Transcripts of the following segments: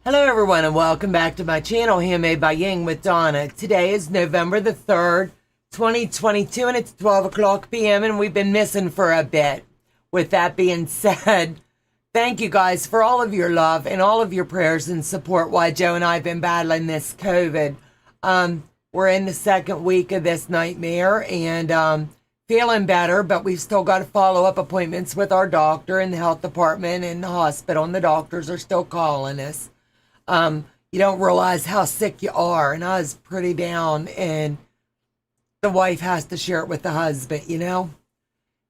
Hello everyone and welcome back to my channel, Handmade by Ying with Donna. Today is November the 3rd, 2022 and it's 12 o'clock p.m. and we've been missing for a bit. With that being said, thank you guys for all of your love and all of your prayers and support while Joe and I have been battling this COVID. We're in the second week of this nightmare and feeling better, but we've still got follow-up appointments with our doctor and the health department and the hospital, and the doctors are still calling us. You don't realize how sick you are, and I was pretty down, and the wife has to share it with the husband, you know?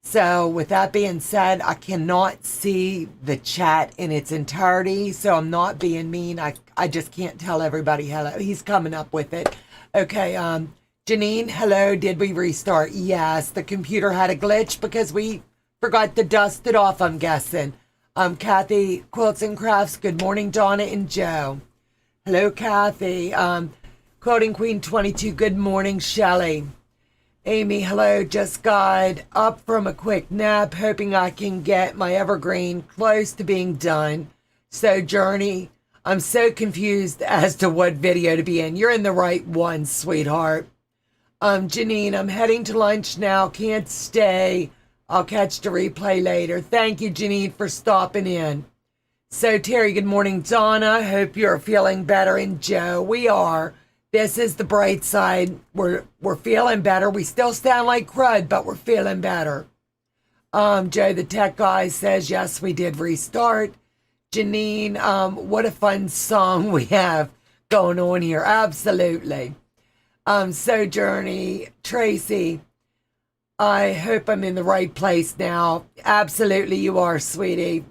So with that being said, I cannot see the chat in its entirety, so I'm not being mean. I just can't tell everybody hello. He's coming up with it. Okay, Janine, hello. Did we restart? Yes, the computer had a glitch because we forgot to dust it off, I'm guessing. Kathy, Quilts and Crafts, good morning, Donna and Joe. Hello, Kathy. Quilting Queen 22, good morning, Shelley. Amy, hello, just got up from a quick nap, hoping I can get my evergreen close to being done. So, Journey, I'm so confused as to what video to be in. You're in the right one, sweetheart. Janine, I'm heading to lunch now, can't stay. I'll catch the replay later. Thank you, Janine, for stopping in. So, Terry, good morning, Donna. Hope you're feeling better. And Joe, we are. This is the bright side. We're feeling better. We still sound like crud, but we're feeling better. Joe, the tech guy, says, yes, we did restart. Janine, what a fun song we have going on here. Absolutely. Sojourney, Tracy, I hope I'm in the right place now. Absolutely, you are, sweetie.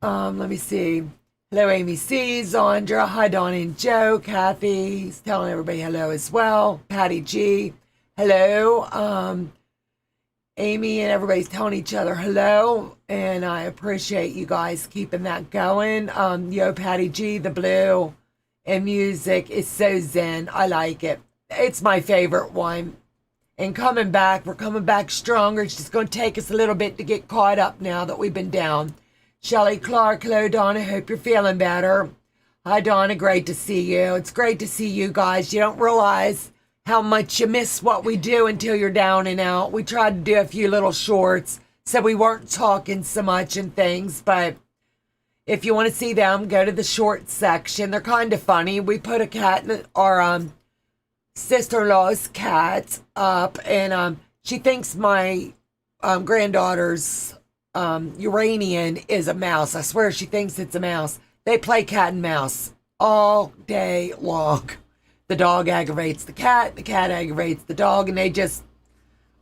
Let me see. Hello, Amy C, Zandra, hi, Don and Joe. Kathy's telling everybody hello as well. Patty G, hello. Amy and everybody's telling each other hello, and I appreciate you guys keeping that going. Yo, Patty G, the blue and music is so zen. I like it. It's my favorite one. And coming back, we're coming back stronger. It's just going to take us a little bit to get caught up now that we've been down. Shelley Clark, hello, Donna. Hope you're feeling better. Hi, Donna. Great to see you. It's great to see you guys. You don't realize how much you miss what we do until you're down and out. We tried to do a few little shorts, so we weren't talking so much and things. But if you want to see them, go to the short section. They're kind of funny. We put a cat in our sister-in-law's cat up, and she thinks my granddaughter's Uranian is a mouse. I swear she thinks it's a mouse. They play cat and mouse all day long. The dog aggravates the cat aggravates the dog, and they just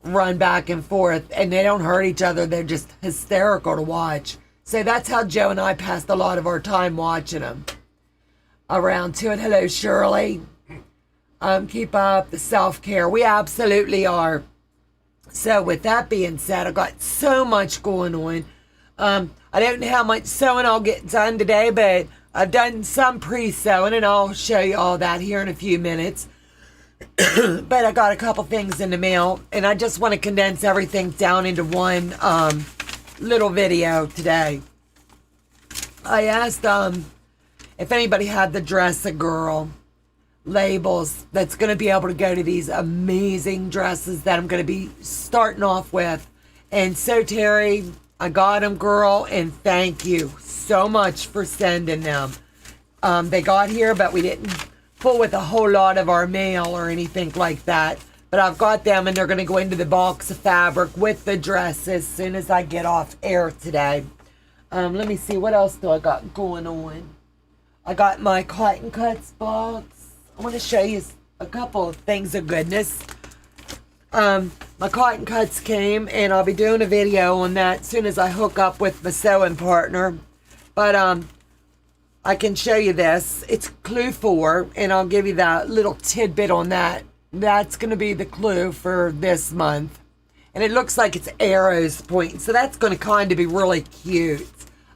run back and forth, and they don't hurt each other. They're just hysterical to watch. So that's how Joe and I passed a lot of our time watching them. Around to it. Hello, Shirley. Keep up the self-care. We absolutely are. So with that being said, I got so much going on. I don't know how much sewing I'll get done today, but I've done some pre-sewing, and I'll show you all that here in a few minutes. But I got a couple things in the mail, and I just want to condense everything down into one little video today. I asked if anybody had the Dress a Girl labels that's going to be able to go to these amazing dresses that I'm going to be starting off with. And so, Terry, I got them, girl, and thank you so much for sending them. They got here, but we didn't pull with a whole lot of our mail or anything like that. But I've got them, and they're going to go into the box of fabric with the dress as soon as I get off air today. Let me see, what else do I got going on? I got my Cotton Cuts box. I want to show you a couple of things of goodness. My Cotton Cuts came, and I'll be doing a video on that as soon as I hook up with my sewing partner. But I can show you this. It's clue 4, and I'll give you that little tidbit on that. That's going to be the clue for this month. And it looks like it's arrows pointing, so that's going to kind of be really cute.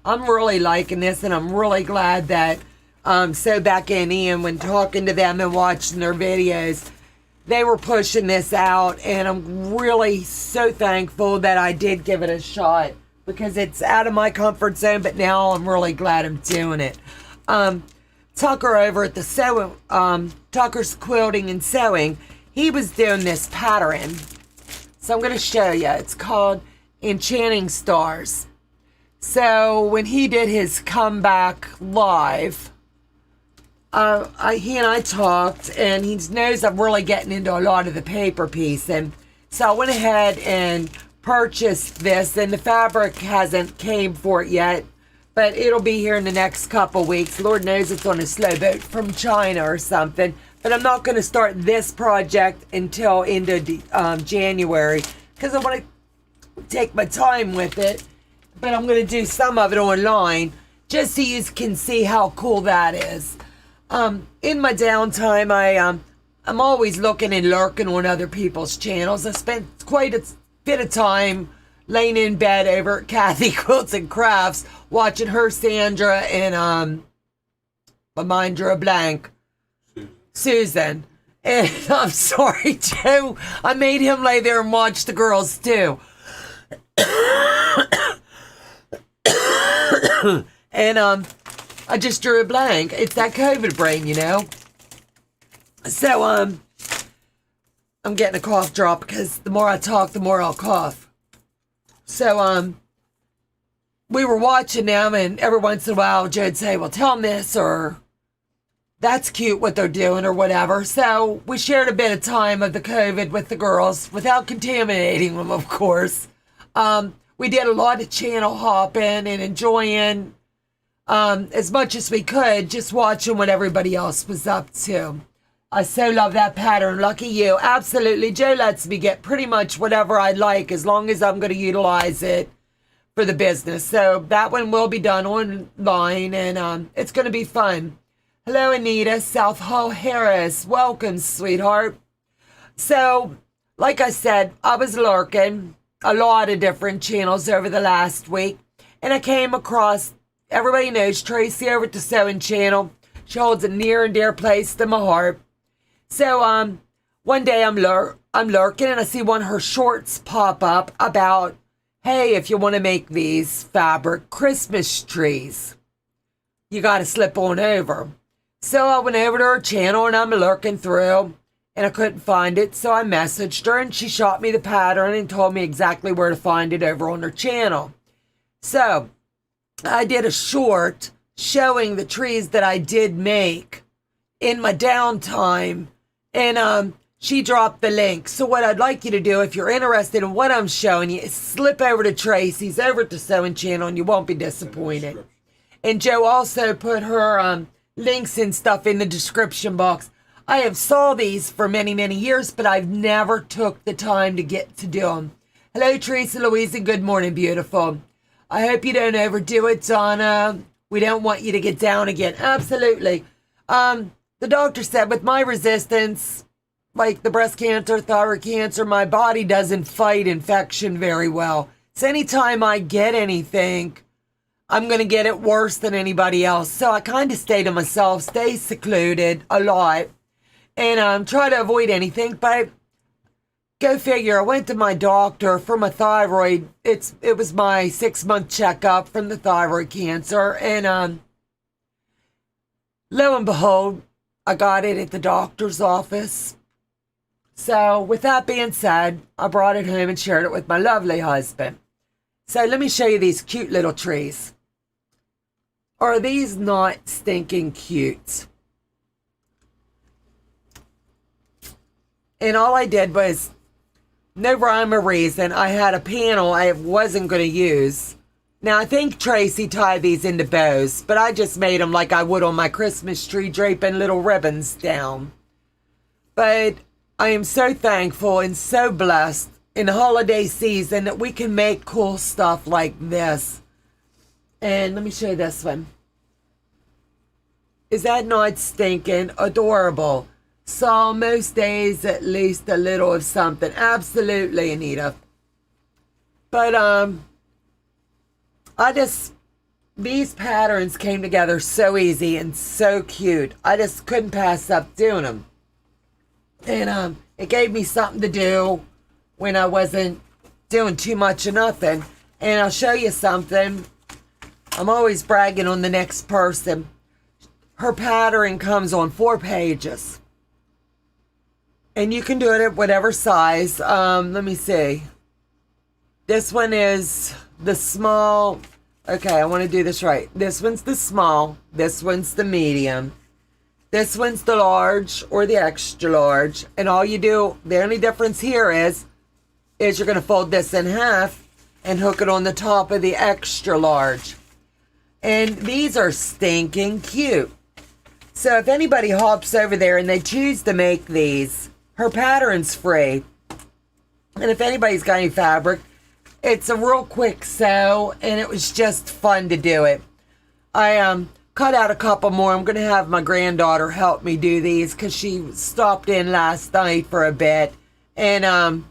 I'm really liking this, and I'm really glad that So back in Ian, when talking to them and watching their videos, they were pushing this out, and I'm really so thankful that I did give it a shot, because it's out of my comfort zone, but now I'm really glad I'm doing it. Tucker over at the sewing, Tucker's Quilting and Sewing, he was doing this pattern. So I'm going to show you. It's called Enchanting Stars. So when he did his comeback live, he and I talked, and he knows I'm really getting into a lot of the paper piece. And so I went ahead and purchased this, and the fabric hasn't came for it yet, but it'll be here in the next couple weeks. Lord knows it's on a slow boat from China or something. But I'm not going to start this project until into January, because I want to take my time with it. But I'm going to do some of it online just so you can see how cool that is. In my downtime, I'm always looking and lurking on other people's channels. I spent quite a bit of time laying in bed over at Kathy Quilts and Crafts, watching her, Sandra, and my mind drew a blank. Susan. And I'm sorry, Joe. I made him lay there and watch the girls too. And I just drew a blank. It's that COVID brain, you know. So I'm getting a cough drop because the more I talk, the more I'll cough. So we were watching them, and every once in a while Joe'd say, well, tell them this, or that's cute what they're doing, or whatever. So we shared a bit of time of the COVID with the girls without contaminating them, of course. We did a lot of channel hopping and enjoying as much as we could, just watching what everybody else was up to. I so love that pattern. Lucky you. Absolutely. Joe lets me get pretty much whatever I like as long as I'm going to utilize it for the business. So that one will be done online, and it's going to be fun. Hello, Anita, South Hall Harris. Welcome, sweetheart. So, like I said, I was lurking a lot of different channels over the last week, and I came across, everybody knows Tracy over at the Sewing Channel. She holds a near and dear place to my heart. So, one day I'm lurking, and I see one of her shorts pop up about, hey, if you want to make these fabric Christmas trees, you got to slip on over. So I went over to her channel, and I'm lurking through, and I couldn't find it. So I messaged her, and she shot me the pattern and told me exactly where to find it over on her channel. So I did a short showing the trees that I did make in my downtime, and she dropped the link. So what I'd like you to do, if you're interested in what I'm showing you, is slip over to Tracy's over at the Sewing Channel, and you won't be disappointed. And Joe also put her links and stuff in the description box. I have saw these for many, many years, but I've never took the time to get to do them. Hello, Teresa Louise, and good morning, beautiful. I hope you don't overdo it, Donna. We don't want you to get down again. Absolutely. The doctor said with my resistance, like the breast cancer, thyroid cancer, my body doesn't fight infection very well. So anytime I get anything, I'm going to get it worse than anybody else. So I kind of stay to myself, stay secluded a lot, and try to avoid anything. But go figure, I went to my doctor for my thyroid. It was my 6-month checkup from the thyroid cancer. And lo and behold, I got it at the doctor's office. So with that being said, I brought it home and shared it with my lovely husband. So let me show you these cute little trees. Are these not stinking cute? And all I did was, no rhyme or reason, I had a panel I wasn't going to use. Now, I think Tracy tied these into bows, but I just made them like I would on my Christmas tree, draping little ribbons down. But I am so thankful and so blessed in the holiday season that we can make cool stuff like this. And let me show you this one. Is that not stinking adorable? So most days at least a little of something. Absolutely, Anita. But these patterns came together so easy and so cute. I just couldn't pass up doing them. And it gave me something to do when I wasn't doing too much of nothing. And I'll show you something. I'm always bragging on the next person. her pattern comes on 4 pages. And you can do it at whatever size. Let me see. This one is the small. Okay, I want to do this right. This one's the small. This one's the medium. This one's the large or the extra large. And all you do, the only difference here is you're going to fold this in half and hook it on the top of the extra large. And these are stinking cute. So if anybody hops over there and they choose to make these, her pattern's free. And if anybody's got any fabric, it's a real quick sew, and it was just fun to do it. I cut out a couple more. I'm going to have my granddaughter help me do these because she stopped in last night for a bit, and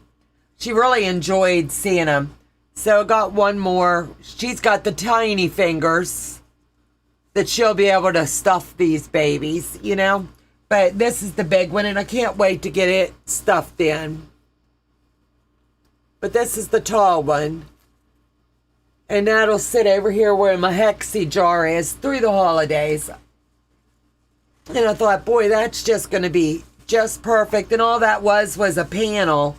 she really enjoyed seeing them. So I got one more. She's got the tiny fingers that she'll be able to stuff these babies, you know. But this is the big one, and I can't wait to get it stuffed in. But this is the tall one. And that'll sit over here where my hexie jar is through the holidays. And I thought, boy, that's just going to be just perfect. And all that was a panel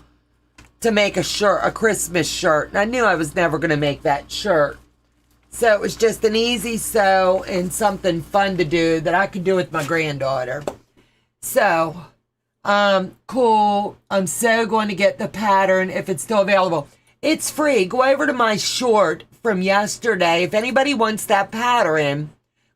to make a shirt, a Christmas shirt. And I knew I was never going to make that shirt. So it was just an easy sew and something fun to do that I could do with my granddaughter. So, cool. I'm so going to get the pattern if it's still available. It's free. Go over to my short from yesterday. If anybody wants that pattern,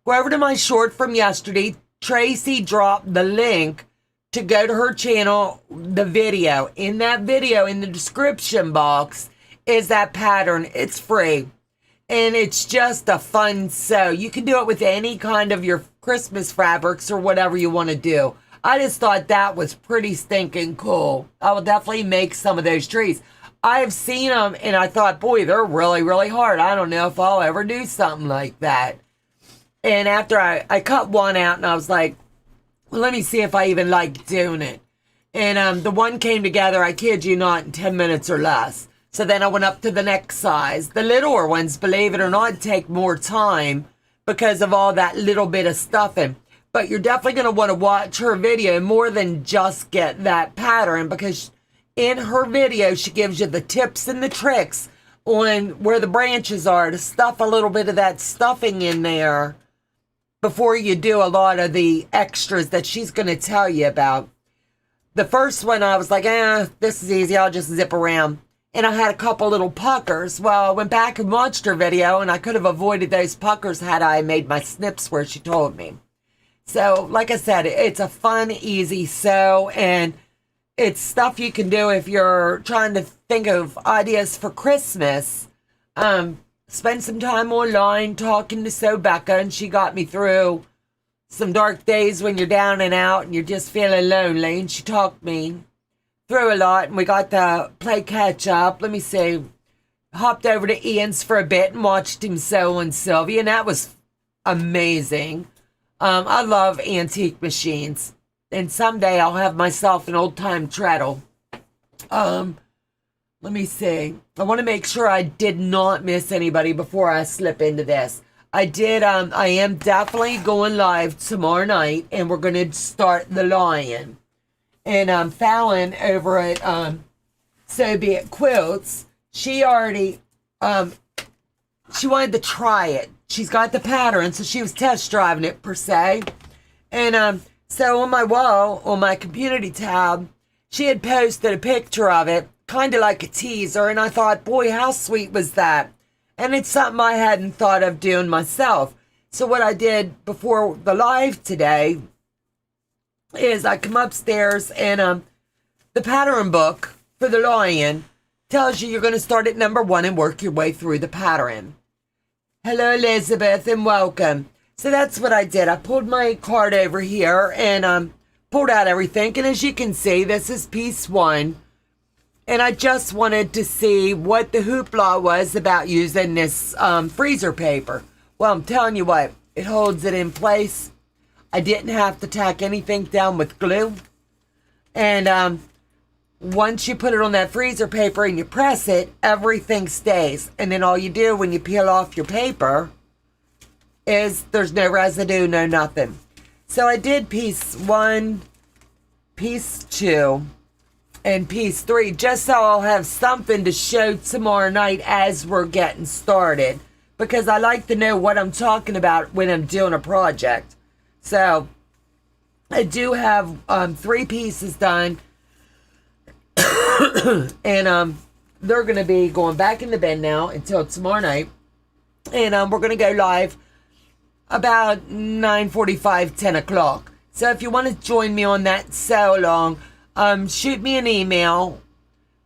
go over to my short from yesterday. Tracy dropped the link to go to her channel, the video. In that video, in the description box, is that pattern. It's free. And it's just a fun sew. You can do it with any kind of your Christmas fabrics or whatever you want to do. I just thought that was pretty stinking cool. I will definitely make some of those trees. I've seen them and I thought, boy, they're really, really hard. I don't know if I'll ever do something like that. And after I cut one out and I was like, well, let me see if I even like doing it. And the one came together, I kid you not, in 10 minutes or less. So then I went up to the next size. The littler ones, believe it or not, take more time because of all that little bit of stuffing. But you're definitely going to want to watch her video more than just get that pattern, because in her video, she gives you the tips and the tricks on where the branches are to stuff a little bit of that stuffing in there before you do a lot of the extras that she's going to tell you about. The first one, I was like, this is easy. I'll just zip around. And I had a couple little puckers. Well, I went back and watched her video, and I could have avoided those puckers had I made my snips where she told me. So, like I said, it's a fun, easy sew, and it's stuff you can do if you're trying to think of ideas for Christmas. Spend some time online talking to Sew Becca, and she got me through some dark days when you're down and out and you're just feeling lonely, and she talked me through a lot, and we got to play catch up. Let me see. Hopped over to Ian's for a bit and watched him sew on Sylvia, and that was amazing. I love antique machines, and someday I'll have myself an old-time treadle. Let me see. I want to make sure I did not miss anybody before I slip into this. I am definitely going live tomorrow night, and we're going to start The Lion. And Fallon over at So Be It Quilts, she already, she wanted to try it. She's got the pattern, so she was test driving it, per se. And so on my wall, on my community tab, she had posted a picture of it, kind of like a teaser, and I thought, boy, how sweet was that? And it's something I hadn't thought of doing myself. So what I did before the live today is I come upstairs, and the pattern book for The Lion tells you you're going to start at number 1 and work your way through the pattern. Hello, Elizabeth, and welcome. So that's what I did. I pulled my card over here and pulled out everything. And as you can see, this is piece 1. And I just wanted to see what the hoopla was about using this freezer paper. Well, I'm telling you what, it holds it in place. I didn't have to tack anything down with glue. And once you put it on that freezer paper and you press it, everything stays. And then all you do when you peel off your paper is there's no residue, no nothing. So I did piece 1, piece 2, and piece 3, just so I'll have something to show tomorrow night as we're getting started, because I like to know what I'm talking about when I'm doing a project. So I do have 3 pieces done, and they're going to be going back in the bin now until tomorrow night, and we're going to go live about 9:45, 10 o'clock. So if you want to join me on that so long, shoot me an email.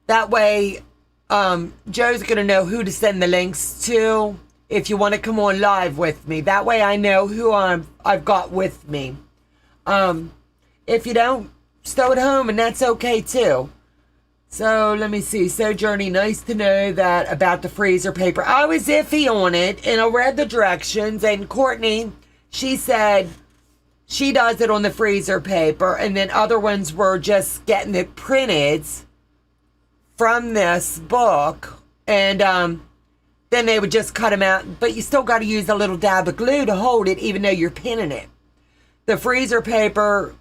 That way, Joe's going to know who to send the links to if you want to come on live with me. That way I know who I've got with me. If you don't, stow at home, and that's okay too. So let me see. Sojourner, nice to know that about the freezer paper. I was iffy on it, and I read the directions, and Courtney, she said she does it on the freezer paper, and then other ones were just getting it printed from this book, and then they would just cut them out, but you still got to use a little dab of glue to hold it, even though you're pinning it. The freezer paper,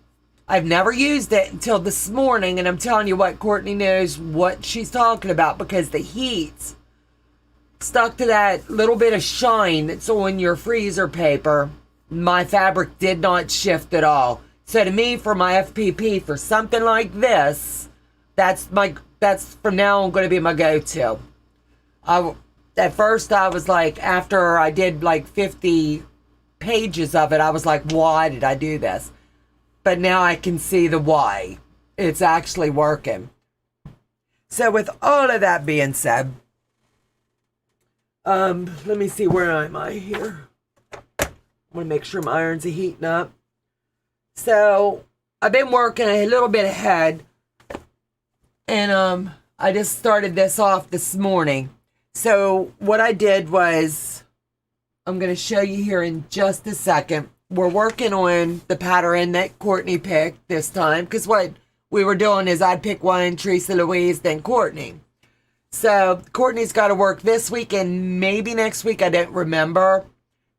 I've never used it until this morning, and I'm telling you what, Courtney knows what she's talking about, because the heat stuck to that little bit of shine that's on your freezer paper. My fabric did not shift at all. So to me, for my FPP, for something like this, that's from now on going to be my go-to. At first I was like, after I did like 50 pages of it, I was like, why did I do this? But now I can see the why. It's actually working. So with all of that being said, let me see, where am I here? I want to make sure my irons are heating up. So I've been working a little bit ahead, and I just started this off this morning. So what I did was, I'm going to show you here in just a second. We're working on the pattern that Courtney picked this time, because what we were doing is I'd pick one, Teresa Louise, then Courtney. So Courtney's got to work this week and maybe next week. I don't remember,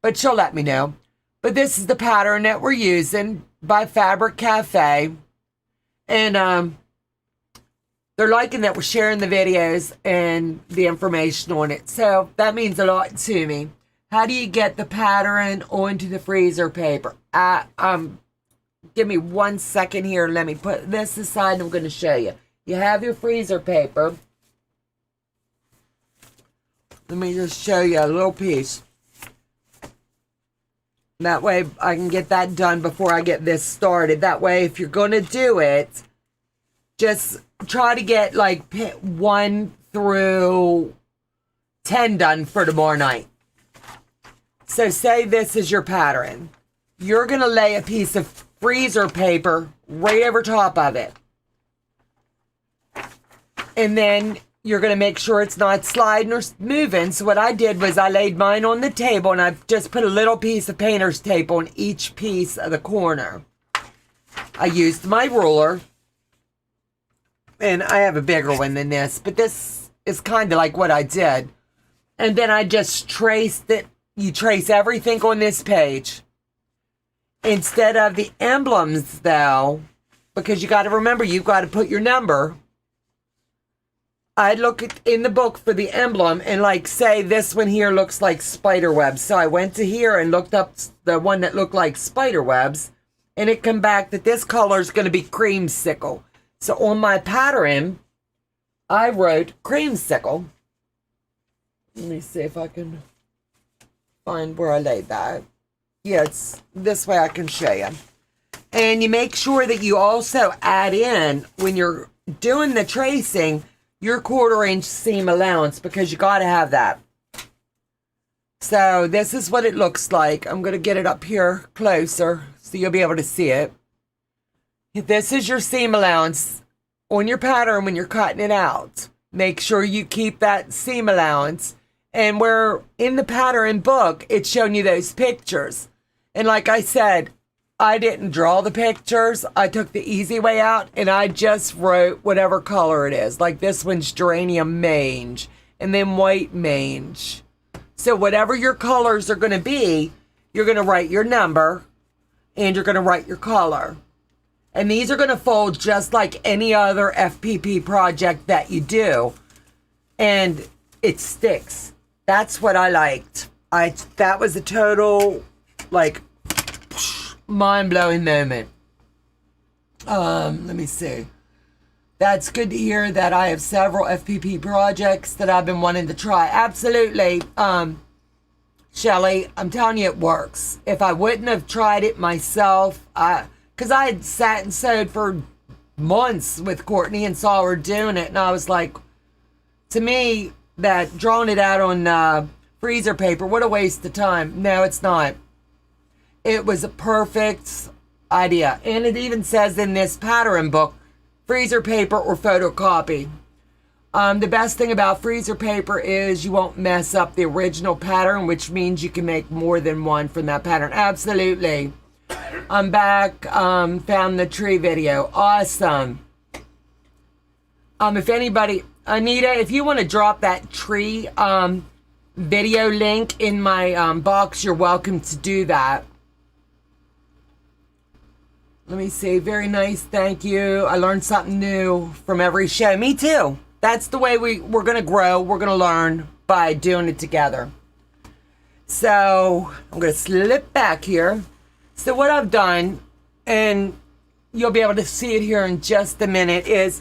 but she'll let me know. But this is the pattern that we're using by Fabric Cafe, and they're liking that we're sharing the videos and the information on it. So that means a lot to me. How do you get the pattern onto the freezer paper? Give me 1 second here. Let me put this aside, and I'm going to show you. You have your freezer paper. Let me just show you a little piece. That way I can get that done before I get this started. That way, if you're going to do it, just try to get like 1 through 10 done for tomorrow night. So say this is your pattern. You're going to lay a piece of freezer paper right over top of it. And then you're going to make sure it's not sliding or moving. So what I did was I laid mine on the table, and I've just put a little piece of painter's tape on each piece of the corner. I used my ruler, and I have a bigger one than this, but this is kind of like what I did. And then I just traced it. You trace everything on this page. Instead of the emblems, though, because you got to remember, you've got to put your number. I look in the book for the emblem, and like, say this one here looks like spider webs. So I went to here and looked up the one that looked like spider webs, and it come back that this color is going to be creamsicle. So on my pattern, I wrote creamsicle. Let me see if I can find where I laid that. Yeah, it's this way I can show you. And you make sure that you also add in, when you're doing the tracing, your 1/4 inch seam allowance, because you got to have that. So this is what it looks like. I'm going to get it up here closer so you'll be able to see it. This is your seam allowance on your pattern when you're cutting it out. Make sure you keep that seam allowance. And where in the pattern book, it's showing you those pictures. And like I said, I didn't draw the pictures. I took the easy way out, and I just wrote whatever color it is. Like this one's geranium mange, and then white mange. So whatever your colors are going to be, you're going to write your number, and you're going to write your color. And these are going to fold just like any other FPP project that you do. And it sticks. That's what I liked. That was a total, like, mind-blowing moment. Let me see. That's good to hear that I have several FPP projects that I've been wanting to try. Absolutely. Shelly, I'm telling you, it works. If I wouldn't have tried it myself, because I had sat and sewed for months with Courtney and saw her doing it, and I was like, to me, that drawing it out on freezer paper, what a waste of time. No, it's not. It was a perfect idea. And it even says in this pattern book, freezer paper or photocopy. The best thing about freezer paper is you won't mess up the original pattern, which means you can make more than one from that pattern. Absolutely. I'm back. Found the tree video. Awesome. If anybody, Anita, if you want to drop that tree video link in my box, you're welcome to do that. Let me see. Very nice. Thank you. I learned something new from every show. Me too. That's the way we're going to grow. We're going to learn by doing it together. So I'm going to slip back here. So what I've done, and you'll be able to see it here in just a minute, is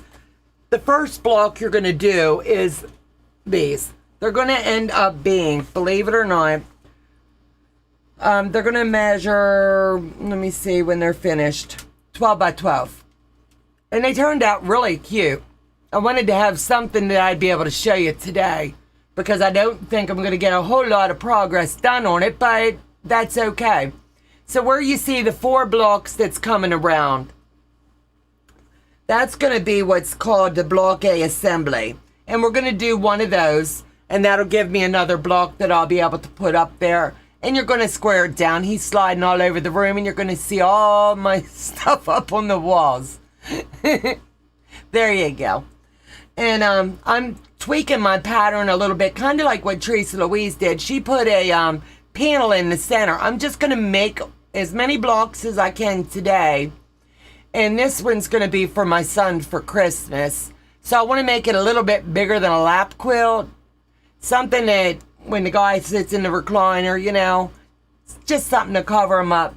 the first block you're going to do is these. They're going to end up being, believe it or not, they're going to measure, let me see when they're finished, 12 by 12. And they turned out really cute. I wanted to have something that I'd be able to show you today, because I don't think I'm going to get a whole lot of progress done on it, but that's okay. So where you see the 4 blocks that's coming around, that's going to be what's called the block A assembly. And we're going to do one of those, and that'll give me another block that I'll be able to put up there. And you're going to square it down. He's sliding all over the room, and you're going to see all my stuff up on the walls. There you go. And I'm tweaking my pattern a little bit, kind of like what Teresa Louise did. She put a panel in the center. I'm just going to make as many blocks as I can today. And this one's going to be for my son for Christmas. So I want to make it a little bit bigger than a lap quilt. Something that when the guy sits in the recliner, you know, it's just something to cover him up.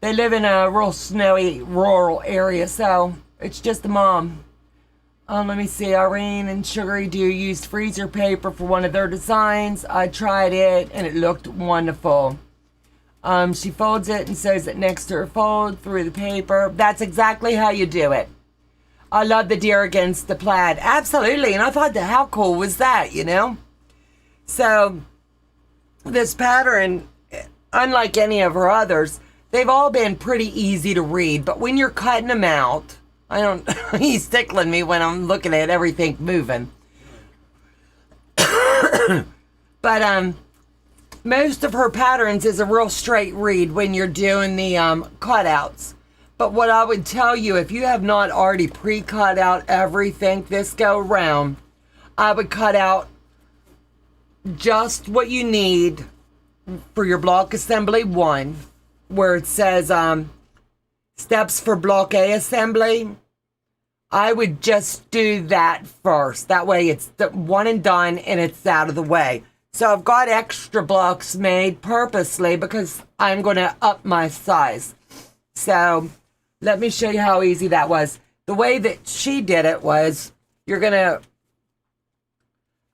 They live in a real snowy rural area, so it's just a mom. Let me see, Irene and Sugary Dew used freezer paper for one of their designs. I tried it and it looked wonderful. She folds it and sews it next to her fold through the paper. That's exactly how you do it. I love the deer against the plaid. Absolutely. And I thought, how cool was that, you know? So this pattern, unlike any of her others, they've all been pretty easy to read. But when you're cutting them out, he's tickling me when I'm looking at everything moving. But most of her patterns is a real straight read when you're doing the cutouts. But what I would tell you, if you have not already pre-cut out everything this go around, I would cut out just what you need for your block assembly 1, where it says steps for block A assembly. I would just do that first. That way it's the one and done and it's out of the way. So I've got extra blocks made purposely because I'm going to up my size. So let me show you how easy that was. The way that she did it was,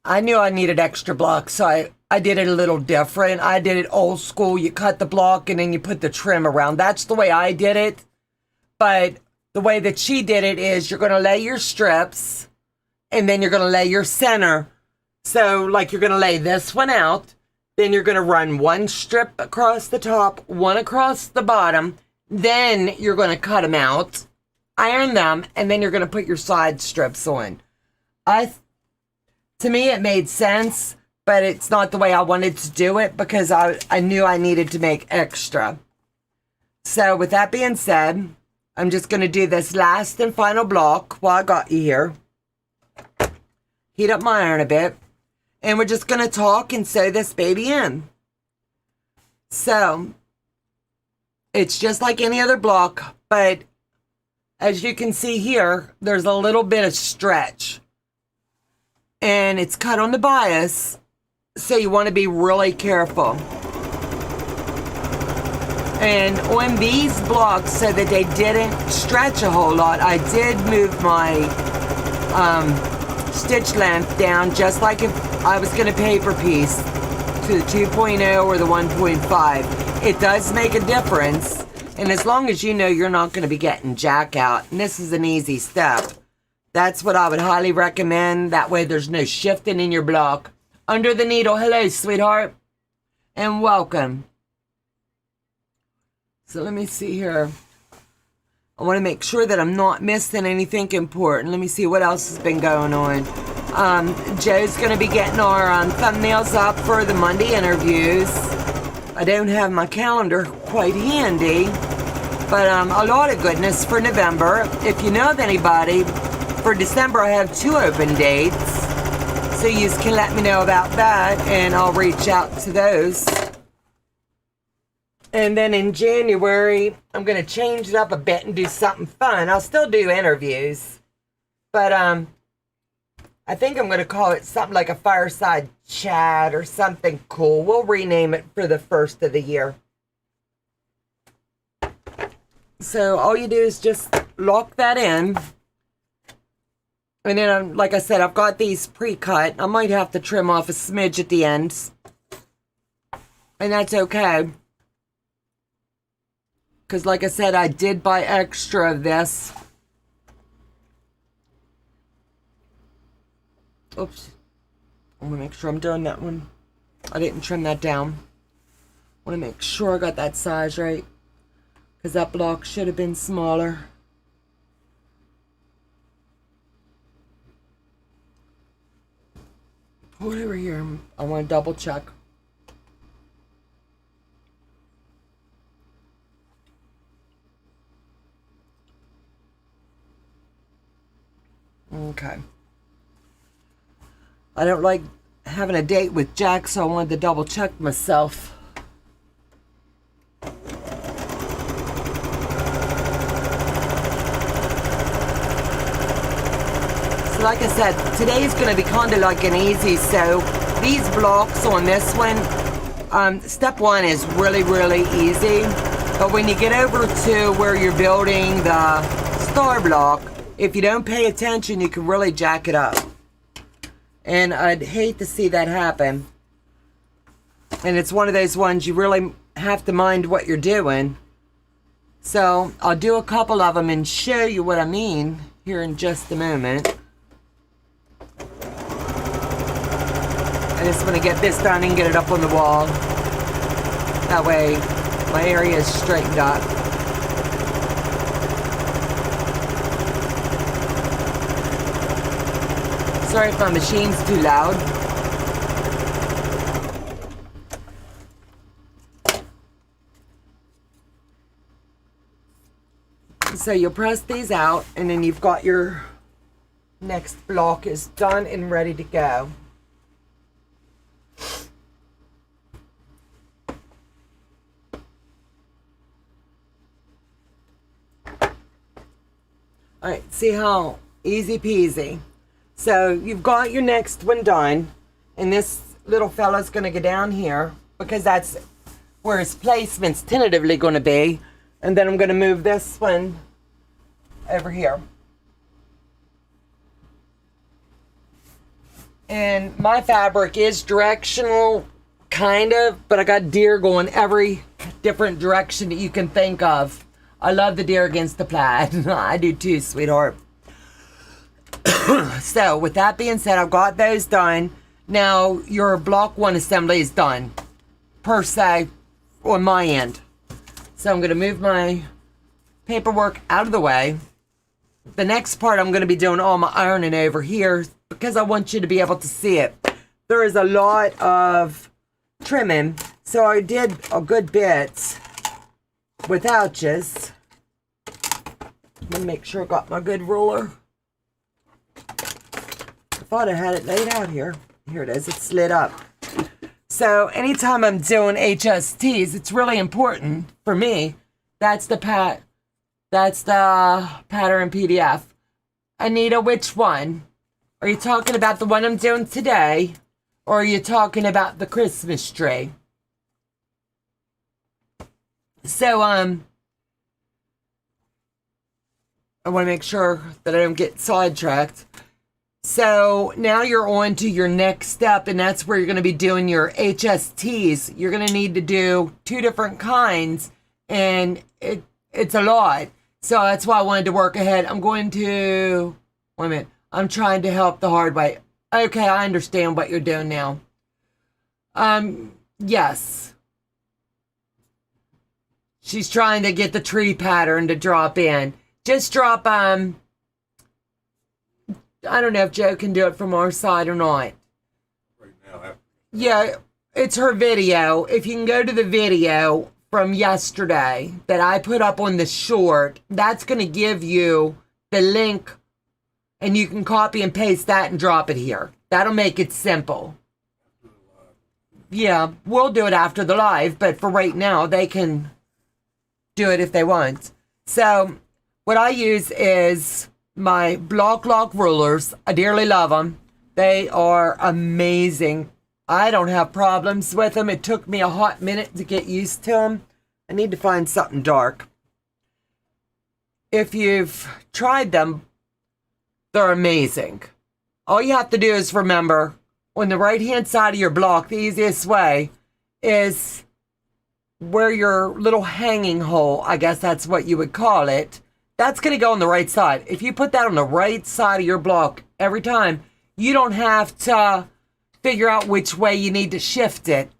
I knew I needed extra blocks, so I did it a little different. I did it old school. You cut the block and then you put the trim around. That's the way I did it. But the way that she did it is you're going to lay your strips and then you're going to lay your center. So like you're going to lay this one out. Then you're going to run 1 strip across the top, 1 across the bottom. Then you're going to cut them out, iron them, and then you're going to put your side strips on. To me, it made sense, but it's not the way I wanted to do it because I knew I needed to make extra. So with that being said, I'm just going to do this last and final block while I got you here. Heat up my iron a bit. And we're just going to talk and sew this baby in. So It's just like any other block, but as you can see here, there's a little bit of stretch. And it's cut on the bias, so you want to be really careful. And on these blocks, so that they didn't stretch a whole lot, I did move my stitch length down, just like if I was going to paper piece, to the 2.0 or the 1.5. It does make a difference, and as long as you know you're not going to be getting jack out, and this is an easy step, that's what I would highly recommend. That way there's no shifting in your block. Under the needle, hello sweetheart, and welcome. So let me see here. I want to make sure that I'm not missing anything important. Let me see what else has been going on. Joe's going to be getting our thumbnails up for the Monday interviews. I don't have my calendar quite handy, but a lot of goodness for November. If you know of anybody, for December I have 2 open dates, so you can let me know about that, and I'll reach out to those. And then in January, I'm going to change it up a bit and do something fun. I'll still do interviews, but I think I'm going to call it something like a fireside chat or something cool. We'll rename it for the first of the year. So all you do is just lock that in. And then, like I said, I've got these pre-cut. I might have to trim off a smidge at the ends. And that's okay. Because like I said, I did buy extra of this. Oops. I want to make sure I'm doing that one. I didn't trim that down. I want to make sure I got that size right, because that block should have been smaller. Pull it over here. I want to double check. Okay. I don't like having a date with Jack, so I wanted to double check myself. So like I said, today is going to be kind of like an easy sew. These blocks on this one, step 1 is really, really easy. But when you get over to where you're building the star block, if you don't pay attention, you can really jack it up. And I'd hate to see that happen. And it's one of those ones you really have to mind what you're doing. So I'll do a couple of them and show you what I mean here in just a moment. I just want to get this done and get it up on the wall. That way my area is straightened up. Sorry if my machine's too loud. So you'll press these out, and then you've got your next block is done and ready to go. Alright, see how easy peasy. So you've got your next one done, and this little fella's going to go down here because that's where his placement's tentatively going to be. And then I'm going to move this one over here. And my fabric is directional, kind of, but I got deer going every different direction that you can think of. I love the deer against the plaid. I do too, sweetheart. So with that being said, I've got those done. Now your block 1 assembly is done, per se, on my end. So I'm going to move my paperwork out of the way. The next part, I'm going to be doing all my ironing over here because I want you to be able to see it. There is a lot of trimming, so I did a good bit with ouches. Let me make sure I got my good ruler. I thought I had it laid out here. Here it is. It's slid up. So anytime I'm doing HSTs, it's really important for me That's the pattern PDF. Anita, which one? Are you talking about the one I'm doing today? Or are you talking about the Christmas tree? So, I want to make sure that I don't get sidetracked. So now you're on to your next step, and that's where you're going to be doing your HSTs. You're going to need to do 2 different kinds, and it's a lot. So that's why I wanted to work ahead. I'm going to, wait a minute, I'm trying to help the hard way. Okay, I understand what you're doing now. Yes. She's trying to get the tree pattern to drop in. Just drop, I don't know if Joe can do it from our side or not. Right now. Yeah, it's her video. If you can go to the video from yesterday that I put up on the short, that's going to give you the link, and you can copy and paste that and drop it here. That'll make it simple. Yeah, we'll do it after the live, but for right now, they can do it if they want. So what I use is my block lock rulers. I dearly love them. They are amazing. I don't have problems with them. It took me a hot minute to get used to them. I need to find something dark. If you've tried them, they're amazing. All you have to do is remember, on the right hand side of your block, the easiest way is where your little hanging hole, I guess that's what you would call it, that's going to go on the right side. If you put that on the right side of your block every time, you don't have to figure out which way you need to shift it.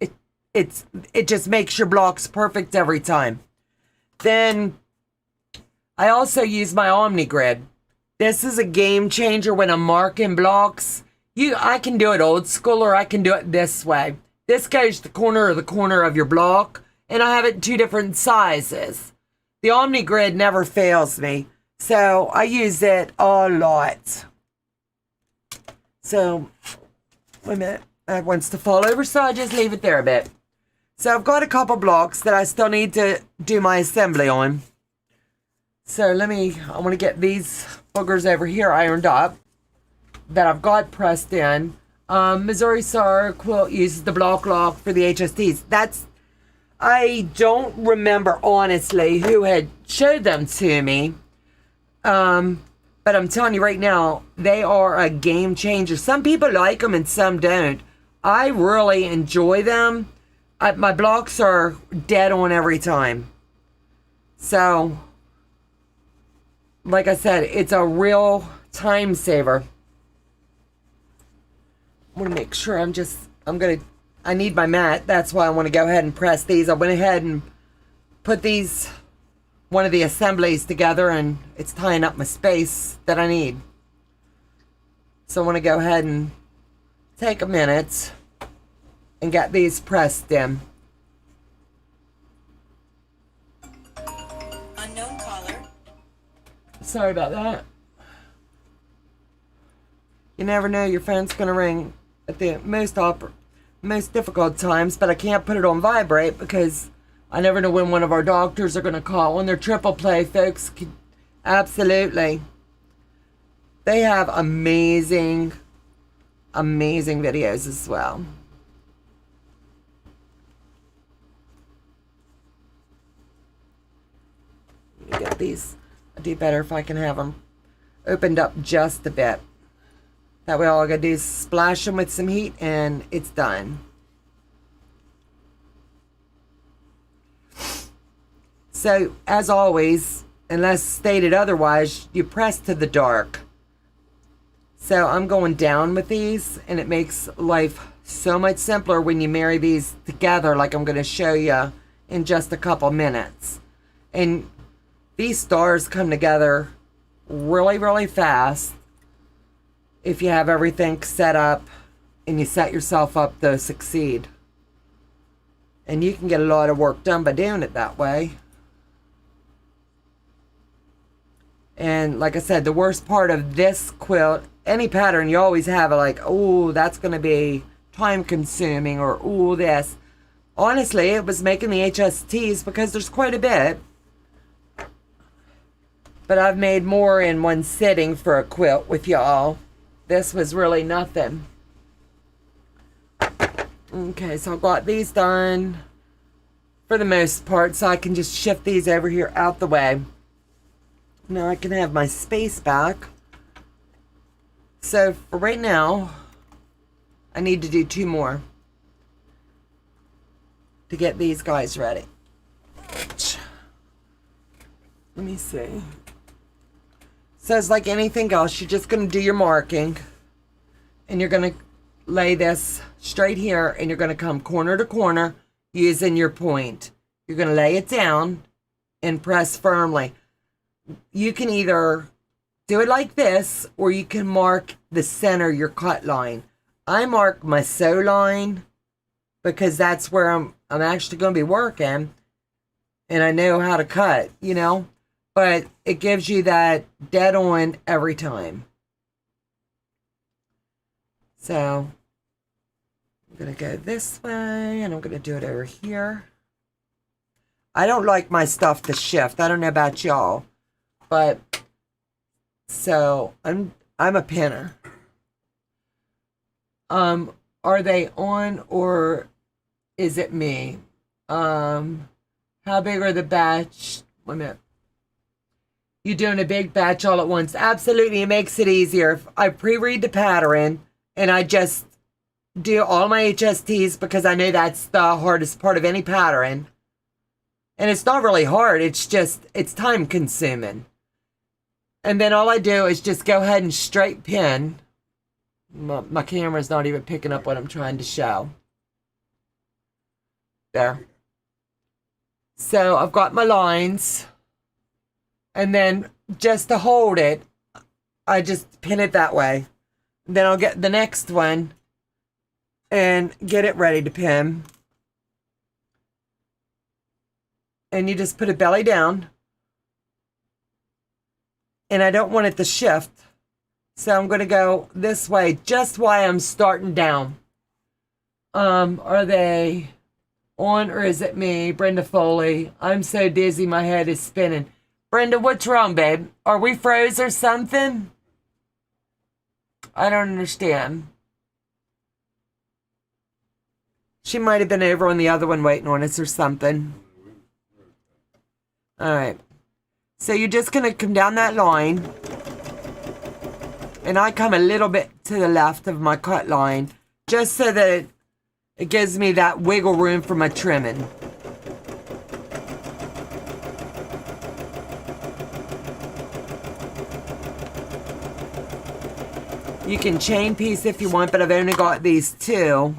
It just makes your blocks perfect every time. Then I also use my Omni Grid. This is a game changer when I'm marking blocks. I can do it old school, or I can do it this way. This goes to the corner of your block, and I have it in 2 different sizes. The Omni Grid never fails me, so I use it a lot. So, wait a minute. That wants to fall over, so I just leave it there a bit. So I've got a couple blocks that I still need to do my assembly on. So I want to get these boogers over here ironed up that I've got pressed in. Missouri Star Quilt uses the block lock for the HSTs. I don't remember, honestly, who had showed them to me. But I'm telling you right now, they are a game changer. Some people like them and some don't. I really enjoy them. My blocks are dead on every time. So, like I said, it's a real time saver. I want to make sure I need my mat. That's why I want to go ahead and press these. I went ahead and put one of the assemblies together, and it's tying up my space that I need. So I want to go ahead and take a minute and get these pressed in. Unknown caller. Sorry about that. You never know, your phone's going to ring at the most difficult times, but I can't put it on vibrate because I never know when one of our doctors are going to call. When they're triple play, folks, absolutely. They have amazing videos as well. Let me get these. I'd do better if I can have them opened up just a bit. That way all I gotta do is splash them with some heat and it's done. So, as always, unless stated otherwise, you press to the dark. So I'm going down with these, and it makes life so much simpler when you marry these together, like I'm going to show you in just a couple minutes. And these stars come together really, really fast if you have everything set up and you set yourself up to succeed. And you can get a lot of work done by doing it that way. And like I said, the worst part of this quilt, any pattern, you always have a like, oh, that's going to be time consuming, or oh, this. Honestly, it was making the HSTs because there's quite a bit. But I've made more in one sitting for a quilt with y'all. This was really nothing. Okay, so I've got these done for the most part, so I can just shift these over here out the way. Now I can have my space back. So for right now, I need to do 2 more to get these guys ready. Let me see. So it's like anything else, you're just going to do your marking, and you're going to lay this straight here, and you're going to come corner to corner using your point. You're going to lay it down and press firmly. You can either do it like this, or you can mark the center, your cut line. I mark my sew line because that's where I'm actually going to be working, and I know how to cut, you know, but it gives you that dead on every time. So I'm going to go this way, and I'm going to do it over here. I don't like my stuff to shift. I don't know about y'all, but so I'm a pinner. Are they on, or is it me? How big are the batch? Wait a minute. You doing a big batch all at once? Absolutely, it makes it easier. I pre-read the pattern, and I just do all my HSTs because I know that's the hardest part of any pattern. And it's not really hard. It's just, it's time consuming. And then all I do is just go ahead and straight pin. My camera's not even picking up what I'm trying to show. There. So I've got my lines. And then just to hold it, I just pin it that way. Then I'll get the next one and get it ready to pin. And you just put it belly down. And I don't want it to shift. So I'm going to go this way, just while I'm starting down. Are they on, or is it me? Brenda Foley. I'm so dizzy, my head is spinning. Brenda, what's wrong, babe? Are we froze or something? I don't understand. She might have been over on the other one waiting on us or something. All right. So you're just going to come down that line. And I come a little bit to the left of my cut line, just so that it gives me that wiggle room for my trimming. You can chain piece if you want, but I've only got these 2.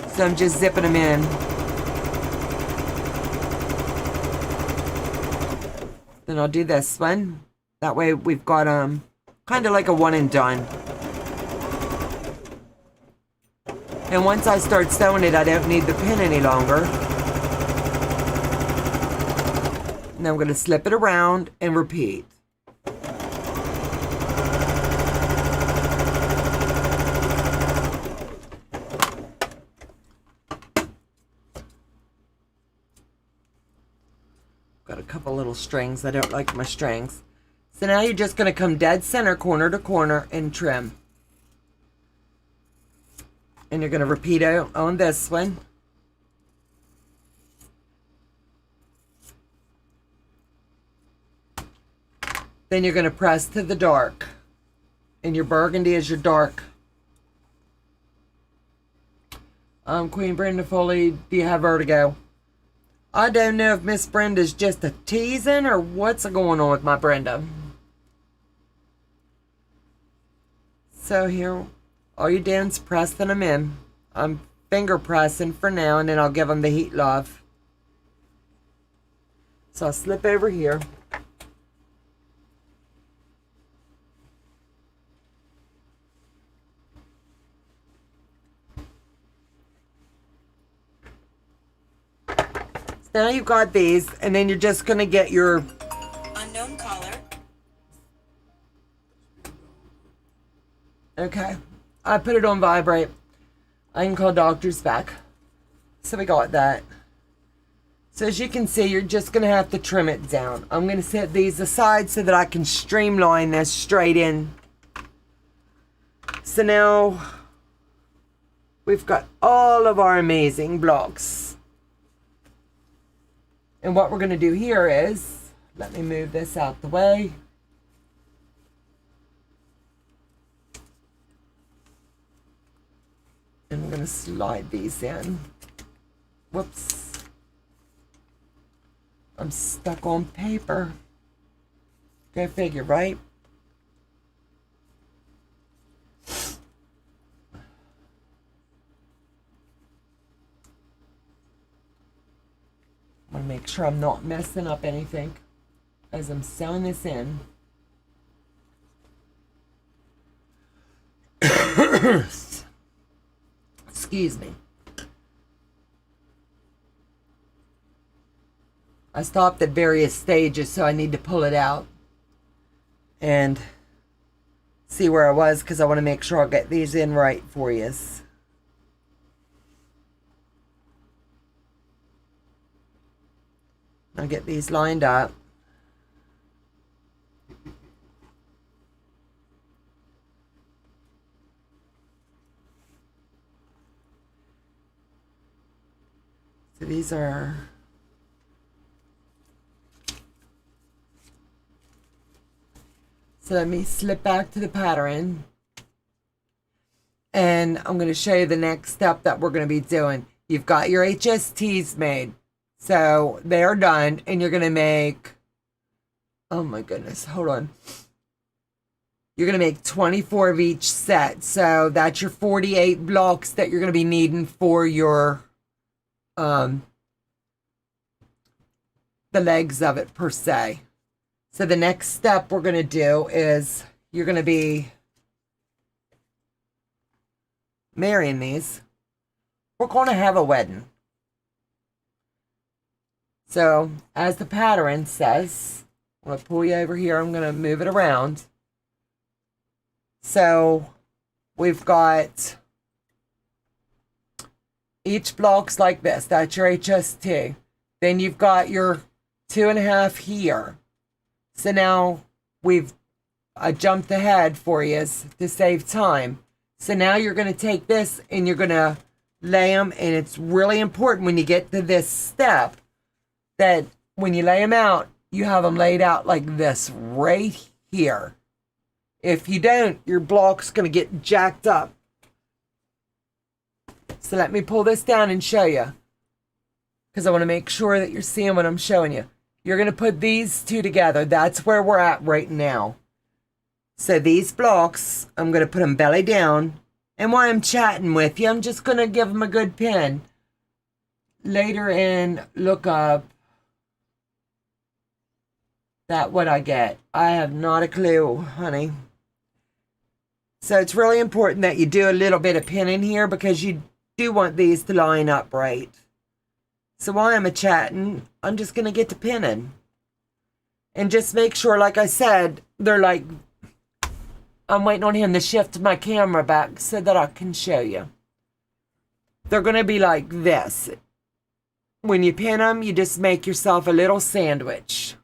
So I'm just zipping them in. Then I'll do this one. That way we've got kind of like a one and done. And once I start sewing it, I don't need the pin any longer. Now I'm going to slip it around and repeat. Got a couple little strings. I don't like my strings. So now you're just going to come dead center, corner to corner, and trim. And you're going to repeat on this one. Then you're going to press to the dark. And your burgundy is your dark. Queen Brenda Foley, do you have vertigo? I don't know if Miss Brenda's just a teasing or what's going on with my Brenda. So here, all you're doing is pressing them in. I'm finger pressing for now, and then I'll give them the heat love. So I'll slip over here. Now you've got these, and then you're just going to get your unknown caller. Okay. I put it on vibrate. I can call doctors back. So we got that. So as you can see, you're just going to have to trim it down. I'm going to set these aside so that I can streamline this straight in. So now we've got all of our amazing blocks. And what we're going to do here is, let me move this out the way. And I'm going to slide these in. Whoops. I'm stuck on paper. Go figure, right? I want to make sure I'm not messing up anything as I'm sewing this in. Excuse me. I stopped at various stages, so I need to pull it out and see where I was, because I want to make sure I'll get these in right for you. I'll get these lined up. So these are so let me slip back to the pattern, and I'm going to show you the next step that we're going to be doing. You've got your HSTs made. So they're done, and you're going to make, oh my goodness, hold on. You're going to make 24 of each set. So that's your 48 blocks that you're going to be needing for your, the legs of it per se. So the next step we're going to do is you're going to be marrying these. We're going to have a wedding. So, as the pattern says, I'm going to pull you over here. I'm going to move it around. So, we've got each block's like this. That's your HST. Then you've got your 2.5 here. So now I jumped ahead for you to save time. So now you're going to take this and you're going to lay them. And it's really important when you get to this step that when you lay them out, you have them laid out like this right here. If you don't, your block's going to get jacked up. So let me pull this down and show you, because I want to make sure that you're seeing what I'm showing you. You're going to put these two together. That's where we're at right now. So these blocks, I'm going to put them belly down. And while I'm chatting with you, I'm just going to give them a good pin. Later in, look up that what I get. I have not a clue, honey. So it's really important that you do a little bit of pinning here, because you do want these to line up right. So while I'm chatting, I'm just going to get to pinning. And just make sure, like I said, they're like, I'm waiting on him to shift my camera back so that I can show you. They're going to be like this. When you pin them, you just make yourself a little sandwich.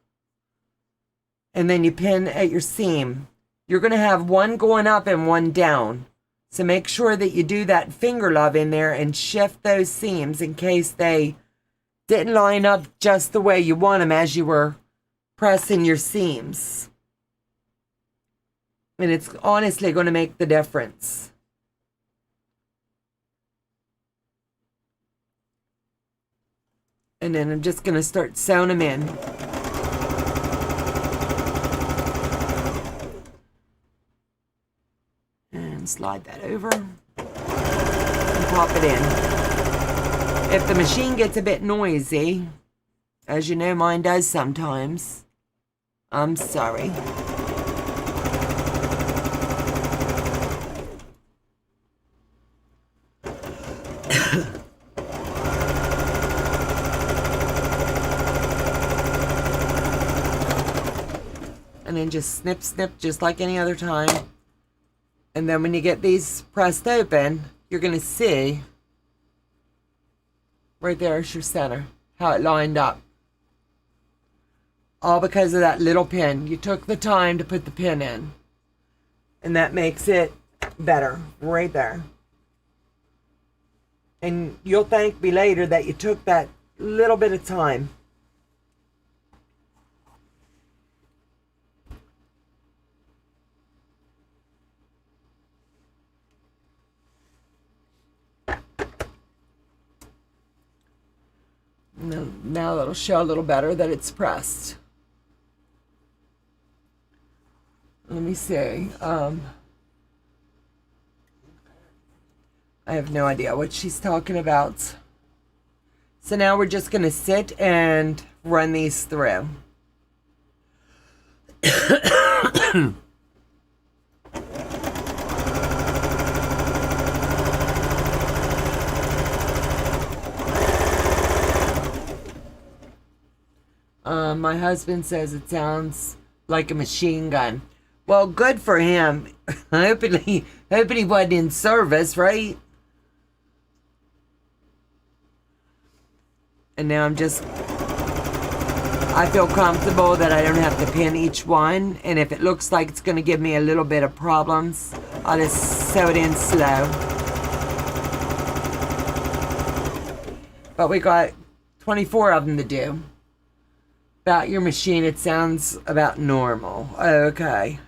And then you pin at your seam. You're going to have one going up and one down. So make sure that you do that finger love in there and shift those seams in case they didn't line up just the way you want them as you were pressing your seams. And it's honestly going to make the difference. And then I'm just going to start sewing them in. And slide that over and pop it in. If the machine gets a bit noisy, as you know mine does sometimes, I'm sorry. And then just snip, snip, just like any other time. And then when you get these pressed open, you're going to see right there is your center. how it lined up. All because of that little pin. You took the time to put the pin in. And that makes it better. Right there. And you'll thank me later that you took that little bit of time. Now that'll show a little better that it's pressed. Let me see. I have no idea what she's talking about. So now we're just going to sit and run these through. My husband says it sounds like a machine gun. Well, good for him. hoping he wasn't in service, right? And now I feel comfortable that I don't have to pin each one. And if it looks like it's going to give me a little bit of problems, I'll just sew it in slow. But we got 24 of them to do. About your machine, it sounds about normal. Okay.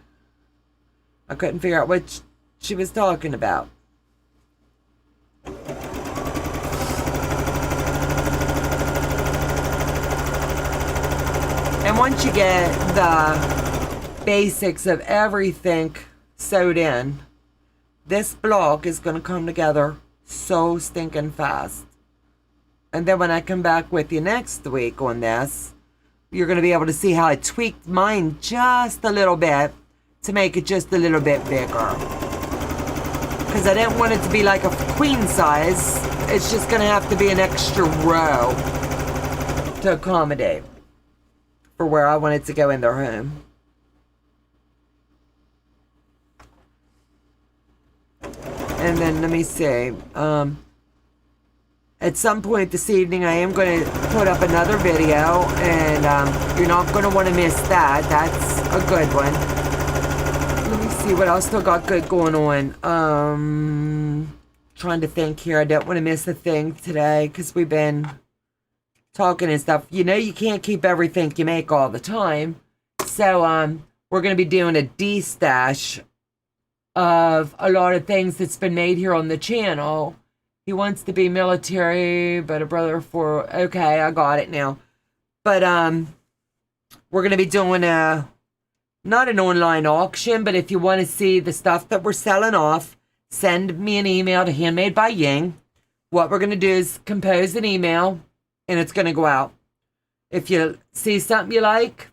I couldn't figure out what she was talking about. And once you get the basics of everything sewed in, this block is going to come together so stinking fast. And then when I come back with you next week on this, you're going to be able to see how I tweaked mine just a little bit to make it just a little bit bigger. Because I didn't want it to be like a queen size. It's just going to have to be an extra row to accommodate for where I want it to go in their home. And then let me see. At some point this evening, I am going to put up another video, and you're not going to want to miss that. That's a good one. Let me see what else still got good going on. Trying to think here. I don't want to miss a thing today because we've been talking and stuff. You know, you can't keep everything you make all the time. So we're going to be doing a de-stash of a lot of things that's been made here on the channel. He wants to be military, but a brother for... Okay, I got it now. But we're going to be doing not an online auction, but if you want to see the stuff that we're selling off, send me an email to Handmade by Ying. What we're going to do is compose an email, and it's going to go out. If you see something you like,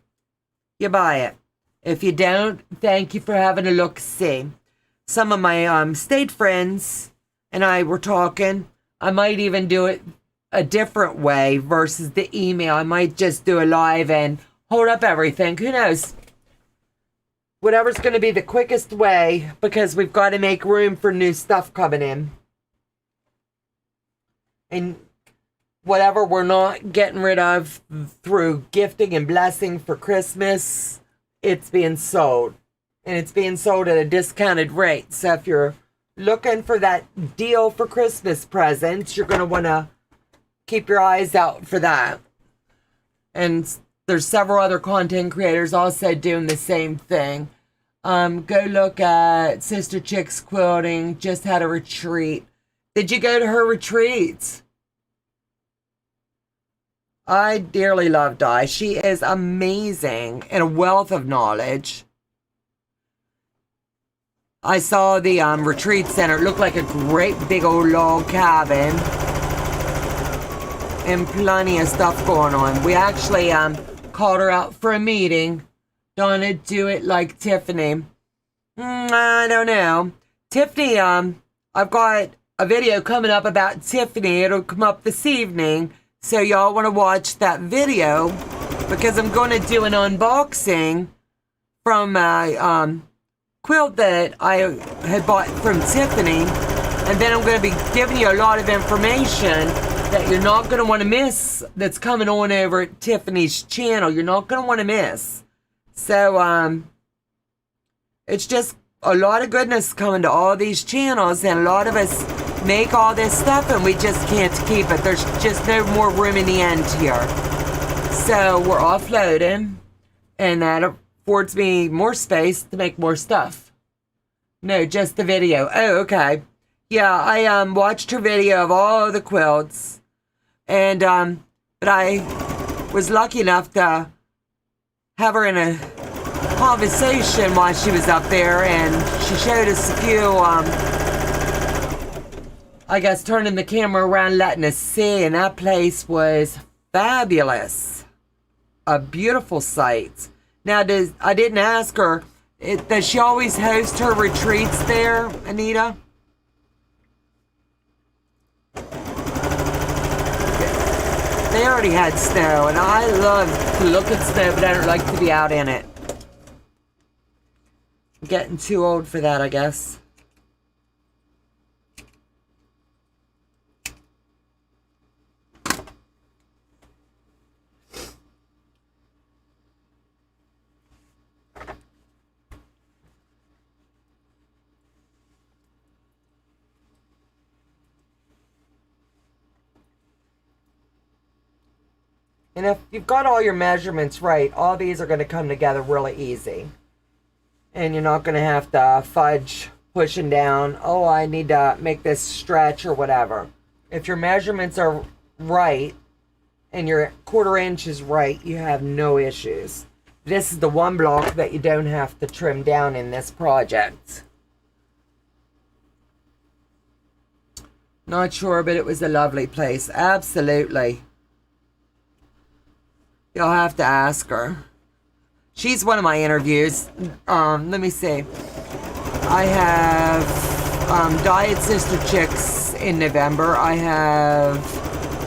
you buy it. If you don't, thank you for having a look-see. Some of my state friends and I were talking. I might even do it a different way versus the email. I might just do a live and hold up everything. Who knows? Whatever's going to be the quickest way, because we've got to make room for new stuff coming in. And whatever we're not getting rid of through gifting and blessing for Christmas, it's being sold. And it's being sold at a discounted rate. So if you're looking for that deal for Christmas presents, you're going to want to keep your eyes out for that. And there's several other content creators also doing the same thing. Go look at Sister Chicks Quilting. Just had a retreat. Did you go to her retreats? I dearly love Di. She is amazing and a wealth of knowledge. I saw the retreat center. It looked like a great big old log cabin. And plenty of stuff going on. We actually called her out for a meeting. Donna, do it like Tiffany. I don't know. Tiffany, I've got a video coming up about Tiffany. It'll come up this evening. So y'all want to watch that video. Because I'm going to do an unboxing from my quilt that I had bought from Tiffany, and then I'm going to be giving you a lot of information that you're not going to want to miss that's coming on over at Tiffany's channel. You're not going to want to miss. So, it's just a lot of goodness coming to all these channels, and a lot of us make all this stuff and we just can't keep it. There's just no more room in the end here. So we're offloading, and that affords me more space to make more stuff. No, just the video. Oh, okay. Yeah, I watched her video of all the quilts, and but I was lucky enough to have her in a conversation while she was up there, and she showed us a few, I guess, turning the camera around, letting us see, and that place was fabulous. A beautiful sight. Now, I didn't ask her, does she always host her retreats there, Anita? They already had snow, and I love to look at snow, but I don't like to be out in it. I'm getting too old for that, I guess. And if you've got all your measurements right, all these are going to come together really easy. And you're not going to have to fudge pushing down, oh, I need to make this stretch or whatever. If your measurements are right and your 1/4 inch is right, you have no issues. This is the one block that you don't have to trim down in this project. Not sure, but it was a lovely place. Absolutely. You'll have to ask her. She's one of my interviews. Let me see. I have Diet Sister Chicks in November. I have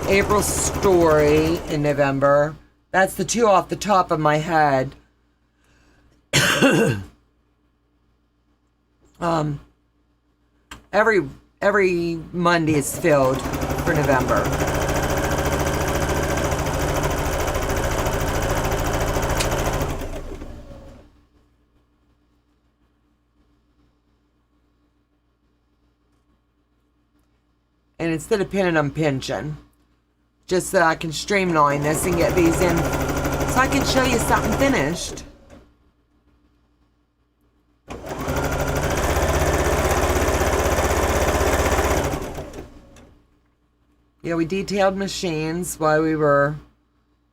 April's Story in November. That's the two off the top of my head. Every Monday is filled for November. And instead of pinning, I'm pinching. Just so I can streamline this and get these in. So I can show you something finished. Yeah, we detailed machines while we were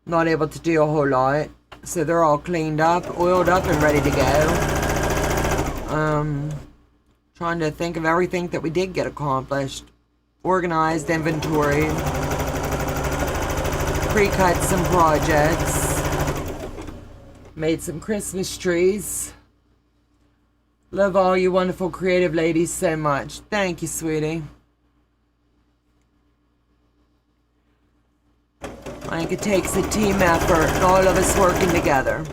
not able to do a whole lot. So they're all cleaned up, oiled up, and ready to go. Trying to think of everything that we did get accomplished. Organized inventory, pre-cut some projects, made some Christmas trees. Love all you wonderful creative ladies so much. Thank you, sweetie. I think it takes a team effort and all of us working together.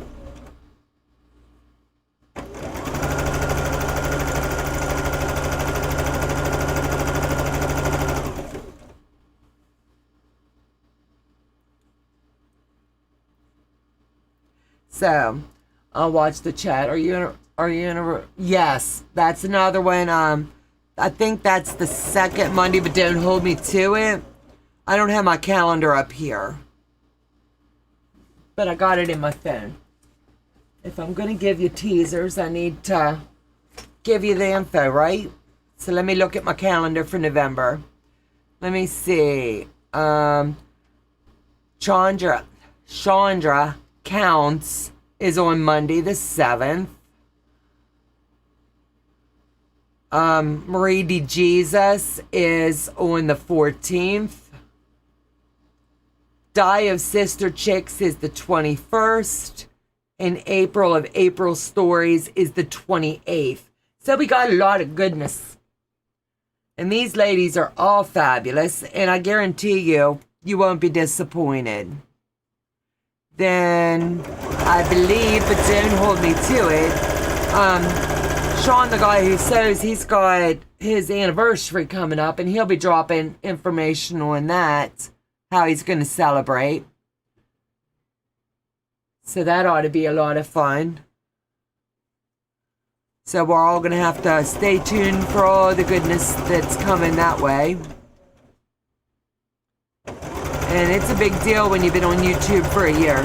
So, I'll watch the chat. Are you in a, yes, that's another one. I think that's the second Monday, but don't hold me to it. I don't have my calendar up here, but I got it in my phone. If I'm going to give you teasers, I need to give you the info, right? So let me look at my calendar for November. Let me see. Chandra Counts is on Monday the 7th. Marie DeJesus is on the 14th. Die of Sister Chicks is the 21st. And April of April Stories is the 28th. So we got a lot of goodness. And these ladies are all fabulous. And I guarantee you, you won't be disappointed. Then, I believe, but don't hold me to it, Sean, the guy who sews, he's got his anniversary coming up, and he'll be dropping information on that, how he's going to celebrate. So that ought to be a lot of fun. So we're all going to have to stay tuned for all the goodness that's coming that way. And it's a big deal when you've been on YouTube for a year.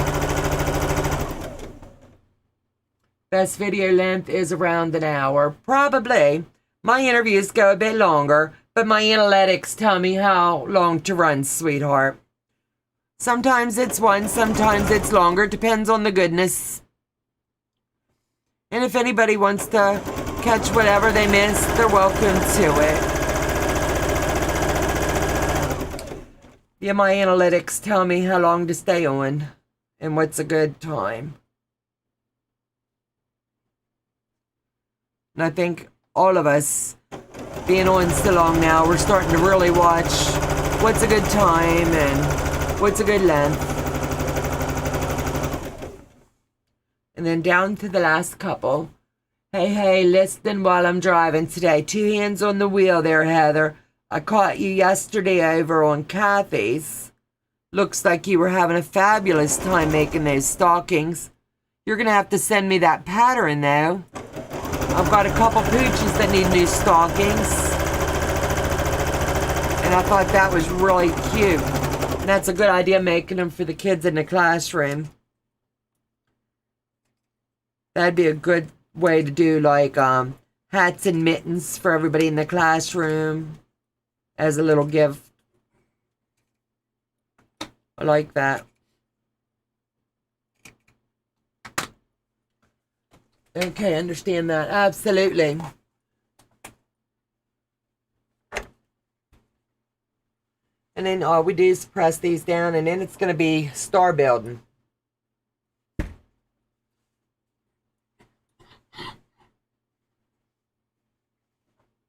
Best video length is around an hour. Probably. My interviews go a bit longer, but my analytics tell me how long to run, sweetheart. Sometimes it's one, sometimes it's longer. Depends on the goodness. And if anybody wants to catch whatever they missed, they're welcome to it. Yeah, my analytics tell me how long to stay on and what's a good time. And I think all of us, being on so long now, we're starting to really watch what's a good time and what's a good length. And then down to the last couple. Hey, listen while I'm driving today. 2 hands on the wheel there, Heather. I caught you yesterday over on Kathy's. Looks like you were having a fabulous time making those stockings. You're going to have to send me that pattern, though. I've got a couple pooches that need new stockings. And I thought that was really cute. And that's a good idea, making them for the kids in the classroom. That'd be a good way to do, like, hats and mittens for everybody in the classroom as a little gift. I like that. Okay, understand that. Absolutely. And then all we do is press these down, and then it's going to be star building.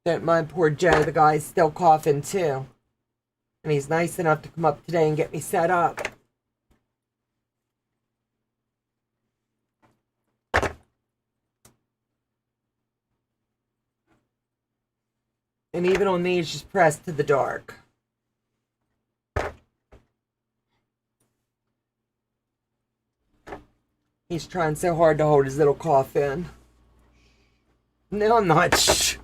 Don't mind poor Joe, the guy's still coughing too. And he's nice enough to come up today and get me set up. And even on these, just press to the dark. He's trying so hard to hold his little cough in. No, I'm not. Shh.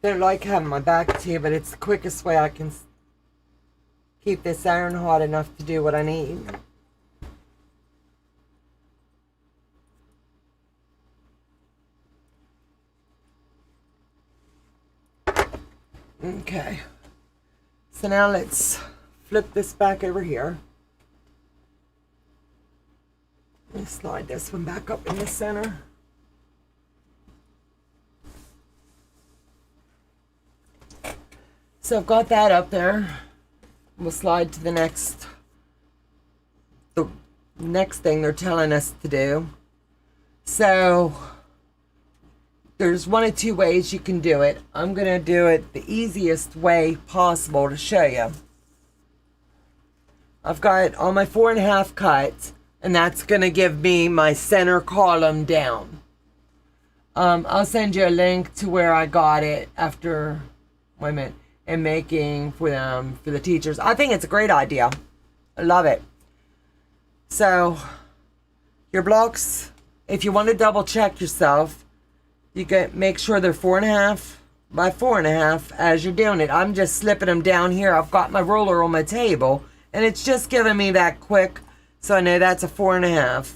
Don't like having my back to you, but it's the quickest way I can keep this iron hot enough to do what I need. Okay. So now let's flip this back over here. Let me slide this one back up in the center. So I've got that up there. We'll slide to the next thing they're telling us to do. So there's one of two ways you can do it. I'm going to do it the easiest way possible to show you. I've got all my 4.5 cut, and that's going to give me my center column down. I'll send you a link to where I got it after, wait a minute, and making for the teachers. I think it's a great idea. I love it. So your blocks, if you want to double check yourself, you can make sure they're 4.5 by 4.5 as you're doing it. I'm just slipping them down here. I've got my ruler on my table, and it's just giving me that quick, so I know that's a 4.5.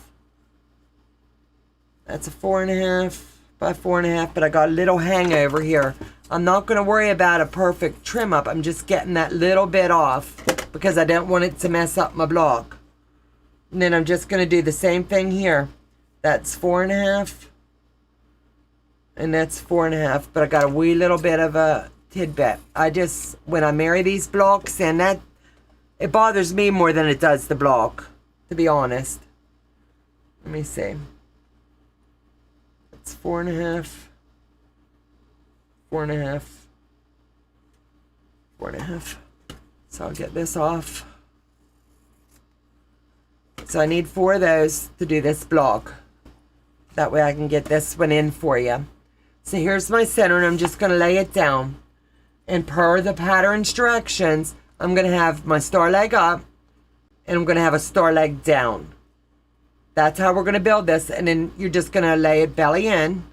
That's a 4.5 by 4.5, but I got a little hangover here. I'm not going to worry about a perfect trim up. I'm just getting that little bit off because I don't want it to mess up my block. And then I'm just going to do the same thing here. That's 4.5. And that's 4.5. But I got a wee little bit of a tidbit. When I marry these blocks, and that, it bothers me more than it does the block, to be honest. Let me see. It's 4.5, 4.5, 4.5. So I'll get this off. So I need 4 of those to do this block. That way I can get this one in for you. So here's my center, and I'm just going to lay it down. And per the pattern's directions, I'm going to have my star leg up, and I'm going to have a star leg down. That's how we're going to build this. And then you're just going to lay it belly in.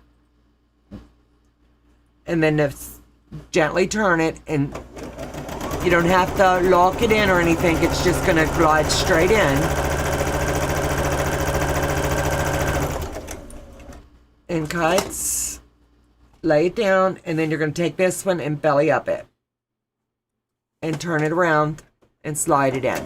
And then gently turn it, and you don't have to lock it in or anything. It's just going to glide straight in. And cuts, lay it down, and then you're going to take this one and belly up it. And turn it around and slide it in.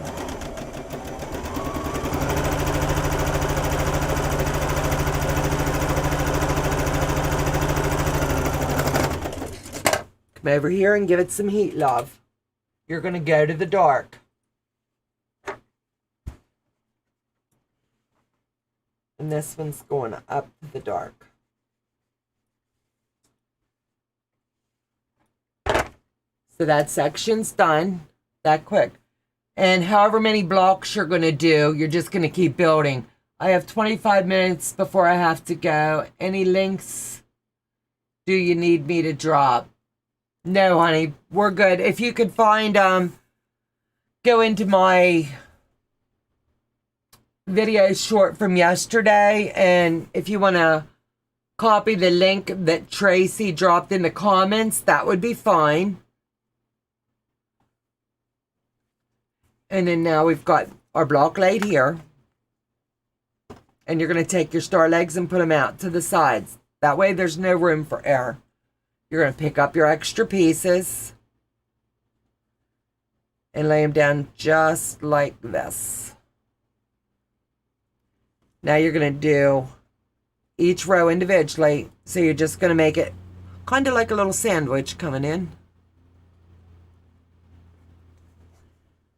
Come over here and give it some heat, love. You're going to go to the dark. And this one's going up to the dark. So that section's done that quick. And however many blocks you're going to do, you're just going to keep building. I have 25 minutes before I have to go. Any links do you need me to drop? No, honey, we're good. If you could find, go into my video short from yesterday, and if you want to copy the link that Tracy dropped in the comments, that would be fine. And then now we've got our block laid here. And you're going to take your star legs and put them out to the sides. That way there's no room for error. You're going to pick up your extra pieces and lay them down just like this. Now you're going to do each row individually. So you're just going to make it kind of like a little sandwich coming in.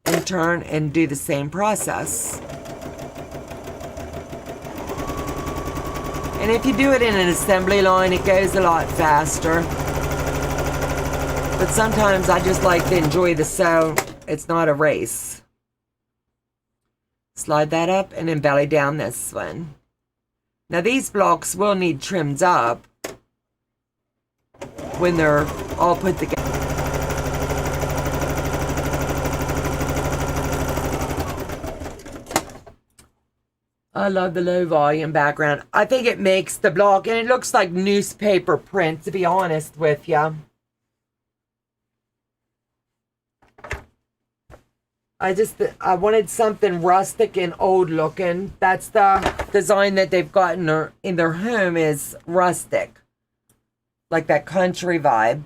And turn and do the same process. And if you do it in an assembly line, it goes a lot faster. But sometimes I just like to enjoy the sew. It's not a race. Slide that up and then belly down this one. Now these blocks will need trimmed up when they're all put together. I love the low volume background. I think it makes the block, and it looks like newspaper print, to be honest with you. I wanted something rustic and old looking. That's the design that they've got in their home, is rustic. Like that country vibe.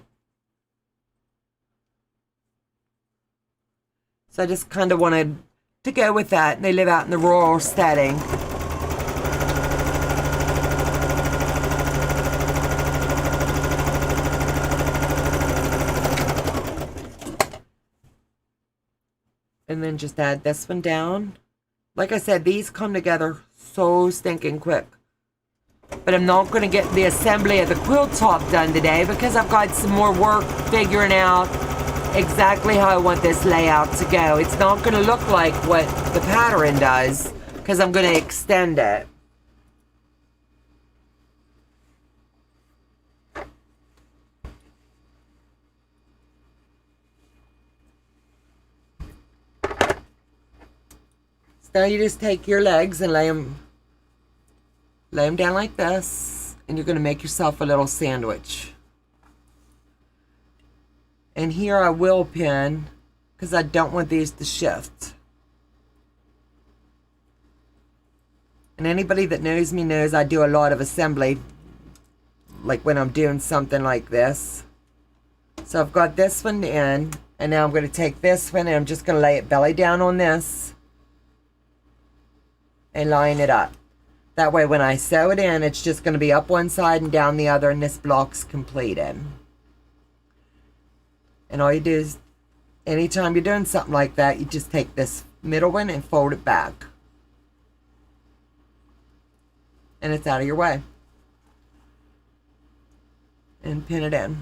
So I just kind of wanted to go with that. They live out in the rural setting. And then just add this one down. Like I said, these come together so stinking quick. But I'm not going to get the assembly of the quilt top done today because I've got some more work figuring out exactly how I want this layout to go. It's not going to look like what the pattern does because I'm going to extend it. So now you just take your legs and lay them down like this, and you're going to make yourself a little sandwich. And here I will pin because I don't want these to shift. And anybody that knows me knows I do a lot of assembly, like when I'm doing something like this. So I've got this one in, and now I'm going to take this one and I'm just going to lay it belly down on this and line it up. That way when I sew it in, it's just going to be up one side and down the other, and this block's completed. And all you do is, anytime you're doing something like that, you just take this middle one and fold it back. And it's out of your way. And pin it in.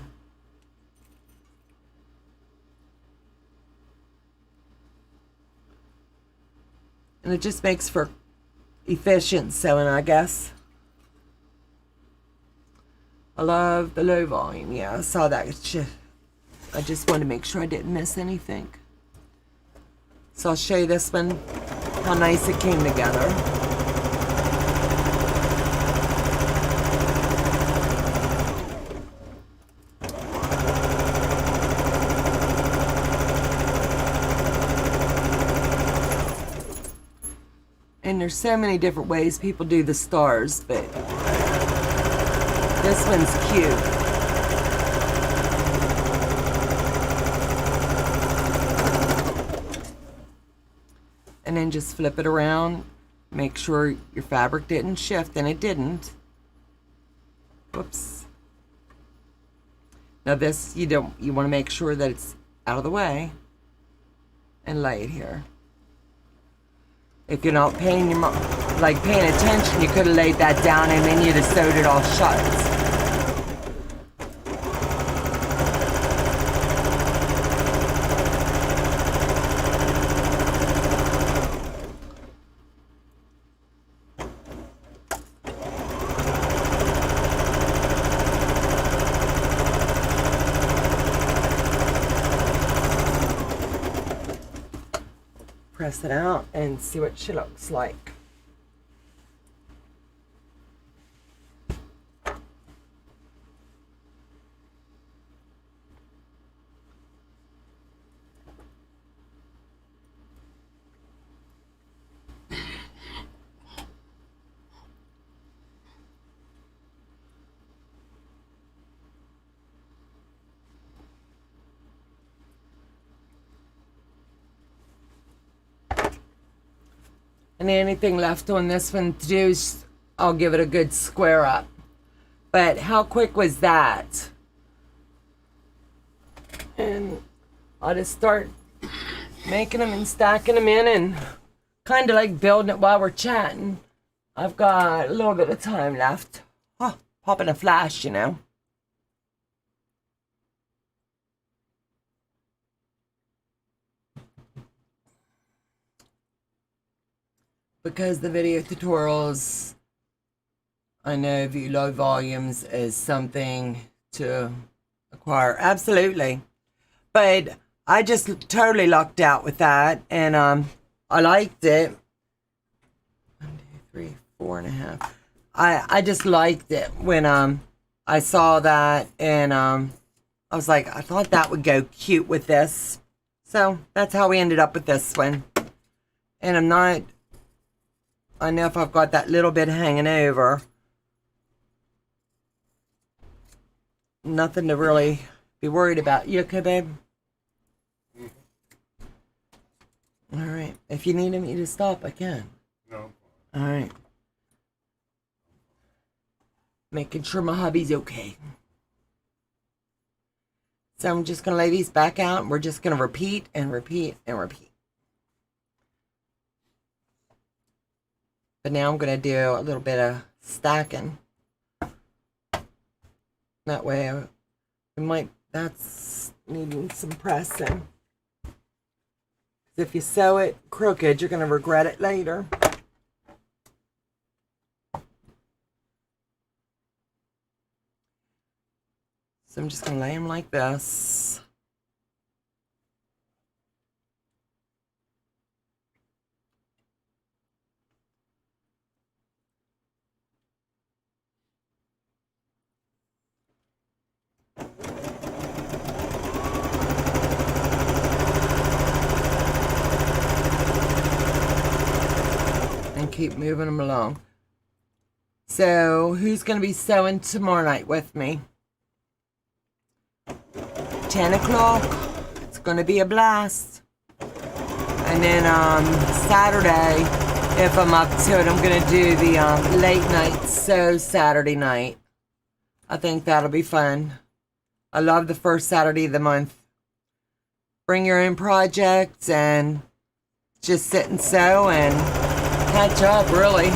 And it just makes for efficient sewing, I guess. I love the low volume. Yeah, I saw that. I just wanted to make sure I didn't miss anything. So I'll show you this one, how nice it came together. And there's so many different ways people do the stars, but this one's cute. And then just flip it around. Make sure your fabric didn't shift, and it didn't. Whoops. Now this, you want to make sure that it's out of the way and lay it here. If you're not paying attention, you could have laid that down and then you'd have sewed it all shut. Press it out and see what she looks like. And anything left on this one to do is I'll give it a good square up. But how quick was that? And I'll just start making them and stacking them in and kind of like building it while we're chatting. I've got a little bit of time left. Oh, popping a flash, you know. Because the video tutorials, I know view low volumes is something to acquire. Absolutely. But I just totally lucked out with that. And I liked it. 1, 2, 3, 4.5. I just liked it when I saw that. And I was like, I thought that would go cute with this. So that's how we ended up with this one. And I know if I've got that little bit hanging over, nothing to really be worried about. You okay, babe? All right. If you need me to stop, I can. No. All right. Making sure my hubby's okay. So I'm just going to lay these back out, and we're just going to repeat and repeat and repeat. But now I'm going to do a little bit of stacking. That way, that's needing some pressing. If you sew it crooked, you're going to regret it later. So I'm just going to lay them like this. Keep moving them along. So who's going to be sewing tomorrow night with me? 10 o'clock. It's going to be a blast. And then Saturday, if I'm up to it, I'm going to do the late night sew Saturday night. I think that'll be fun. I love the first Saturday of the month bring your own projects and just sit and sew and catch up, really.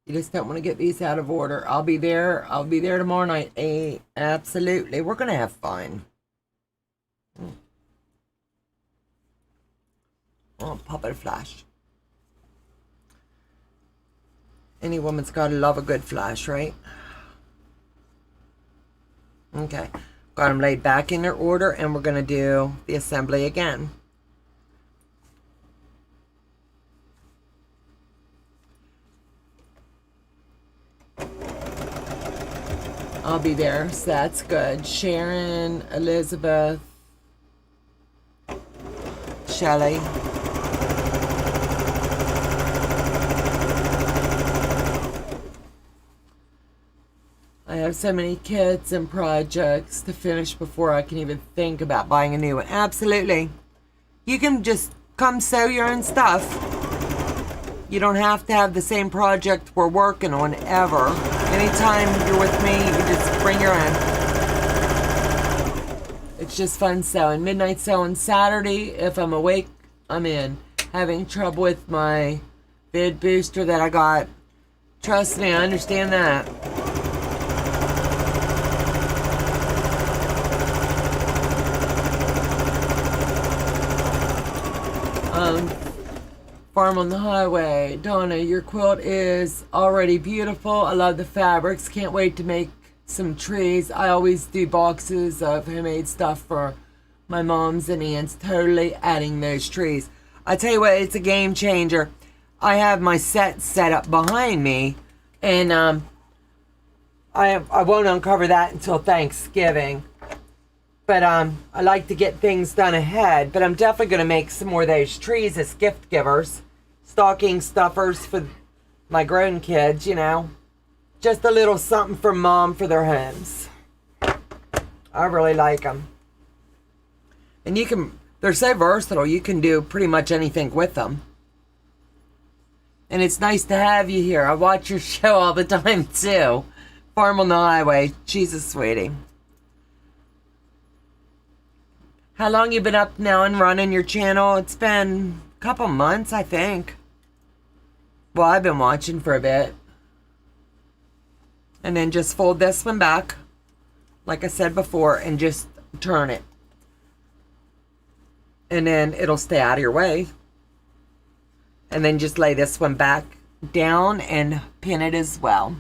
You just don't want to get these out of order. I'll be there. I'll be there tomorrow night. Absolutely. We're going to have fun. Oh, pop it a flash. Any woman's got to love a good flash, right? Okay. Got them laid back in their order, and we're going to do the assembly again. I'll be there, so that's good. Sharon, Elizabeth, Shelley. I have so many kits and projects to finish before I can even think about buying a new one. Absolutely. You can just come sew your own stuff. You don't have to have the same project we're working on ever. Anytime you're with me, you can just bring your own. It's just fun sewing. Midnight sewing Saturday. If I'm awake, I'm in. Having trouble with my vid booster that I got. Trust me, I understand that. Farm on the Highway. Donna, your quilt is already beautiful. I love the fabrics. Can't wait to make some trees. I always do boxes of homemade stuff for my moms and aunts. Totally adding those trees. I tell you what, it's a game changer. I have my set up behind me, and I won't uncover that until Thanksgiving. But I like to get things done ahead. But I'm definitely going to make some more of those trees as gift givers. Stocking stuffers for my grown kids, you know. Just a little something from Mom for their homes. I really like them. And you can, they're so versatile. You can do pretty much anything with them. And it's nice to have you here. I watch your show all the time, too. Farm on the Highway. Jesus, sweetie. How long you been up now and running your channel? It's been a couple months, I think. Well, I've been watching for a bit. And then just fold this one back, like I said before, and just turn it. And then it'll stay out of your way. And then just lay this one back down and pin it as well.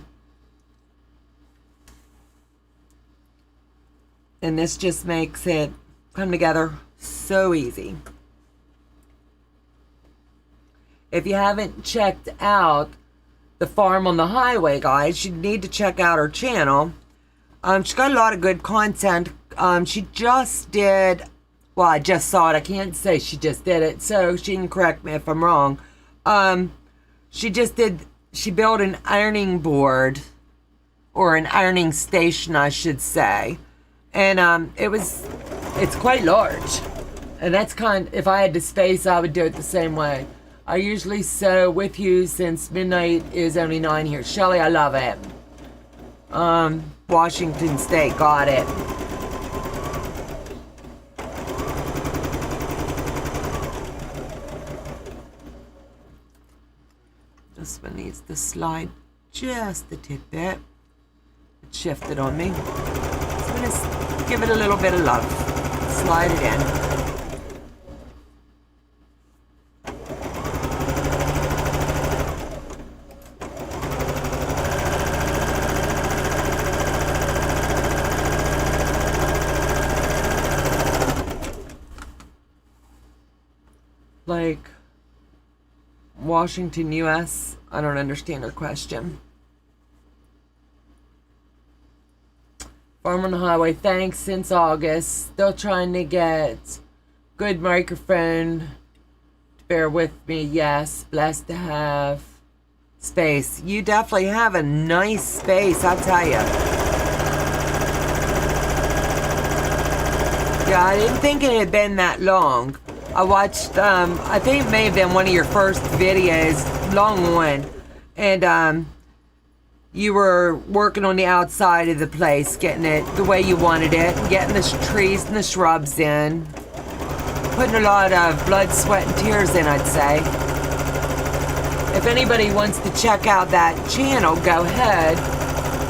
And this just makes it come together so easy. If you haven't checked out the Farm on the Highway, guys, you need to check out her channel. She's got a lot of good content. She just did, well, I just saw it. I can't say she just did it, so she can correct me if I'm wrong. She built an ironing board, or an ironing station, I should say. And it's quite large. And that's if I had the space, I would do it the same way. I usually sew with you since midnight is only 9 here. Shelley, I love it. Washington State, got it. This one needs to slide just a tidbit. It shifted on me. So I'm going to give it a little bit of love. Slide it in. Like Washington, U.S. I don't understand her question. Farm on the Highway, thanks since August. Still trying to get good microphone. Bear with me. Yes, blessed to have space. You definitely have a nice space, I'll tell you. Yeah, I didn't think it had been that long. I watched, I think it may have been one of your first videos, long one. And, you were working on the outside of the place, getting it the way you wanted it, getting the trees and the shrubs in. Putting a lot of blood, sweat, and tears in, I'd say. If anybody wants to check out that channel, go ahead.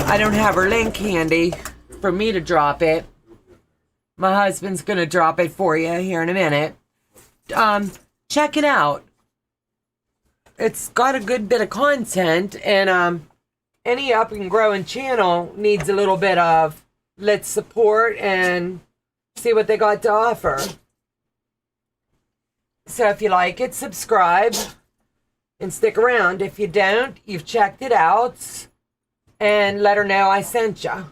I don't have her link handy for me to drop it. My husband's gonna drop it for you here in a minute. Check it out. It's got a good bit of content, and any up and growing channel needs a little bit of let's support and see what they got to offer. So if you like it, subscribe and stick around. If you don't, you've checked it out, and let her know I sent you.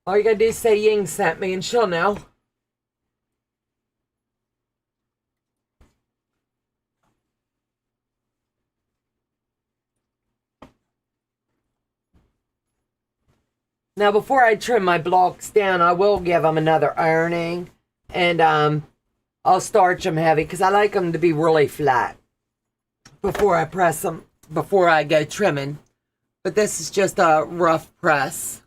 All you gotta do is say Ying sent me and she'll know. Now, before I trim my blocks down, I will give them another ironing, and I'll starch them heavy because I like them to be really flat before I press them, before I go trimming. But this is just a rough press.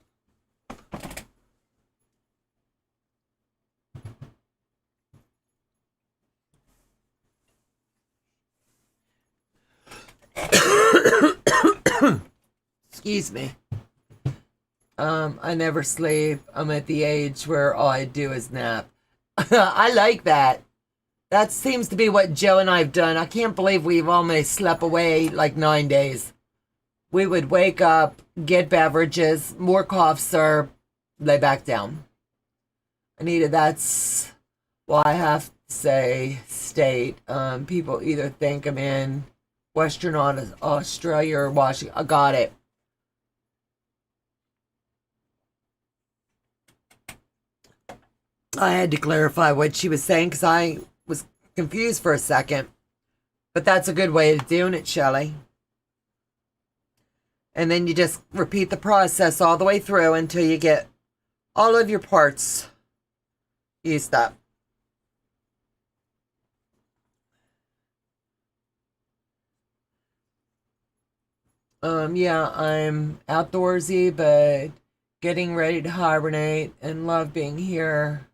Excuse me. I never sleep. I'm at the age where all I do is nap. I like that. That seems to be what Joe and I have done. I can't believe we've almost slept away like 9 days. We would wake up, get beverages, more cough syrup, lay back down. Anita, that's why I have to say state. People either think I'm in Western Australia or Washington. I got it. I had to clarify what she was saying because I was confused for a second. But that's a good way of doing it, Shelley. And then you just repeat the process all the way through until you get all of your parts used up. Yeah, I'm outdoorsy, but getting ready to hibernate and love being here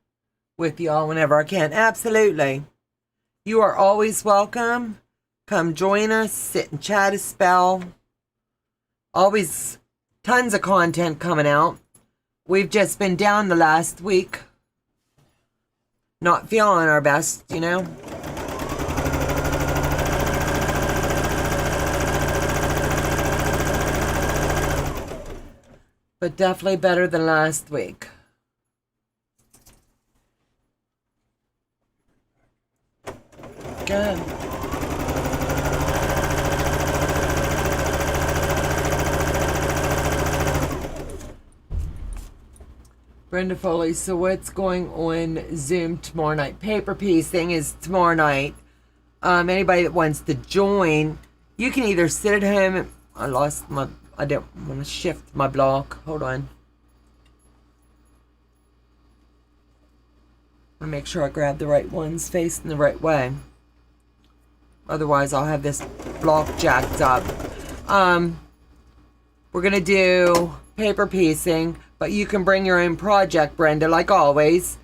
with y'all whenever I can. Absolutely. You are always welcome. Come join us, sit and chat a spell. Always tons of content coming out. We've just been down the last week. Not feeling our best, you know. But definitely better than last week. Good. Brenda Foley, so what's going on Zoom tomorrow night? Paper piecing is tomorrow night. Anybody that wants to join, you can either sit at home. I didn't want to shift my block. Hold on. I want to make sure I grab the right ones facing the right way. Otherwise, I'll have this block jacked up. We're going to do paper piecing, but you can bring your own project, Brenda, like always,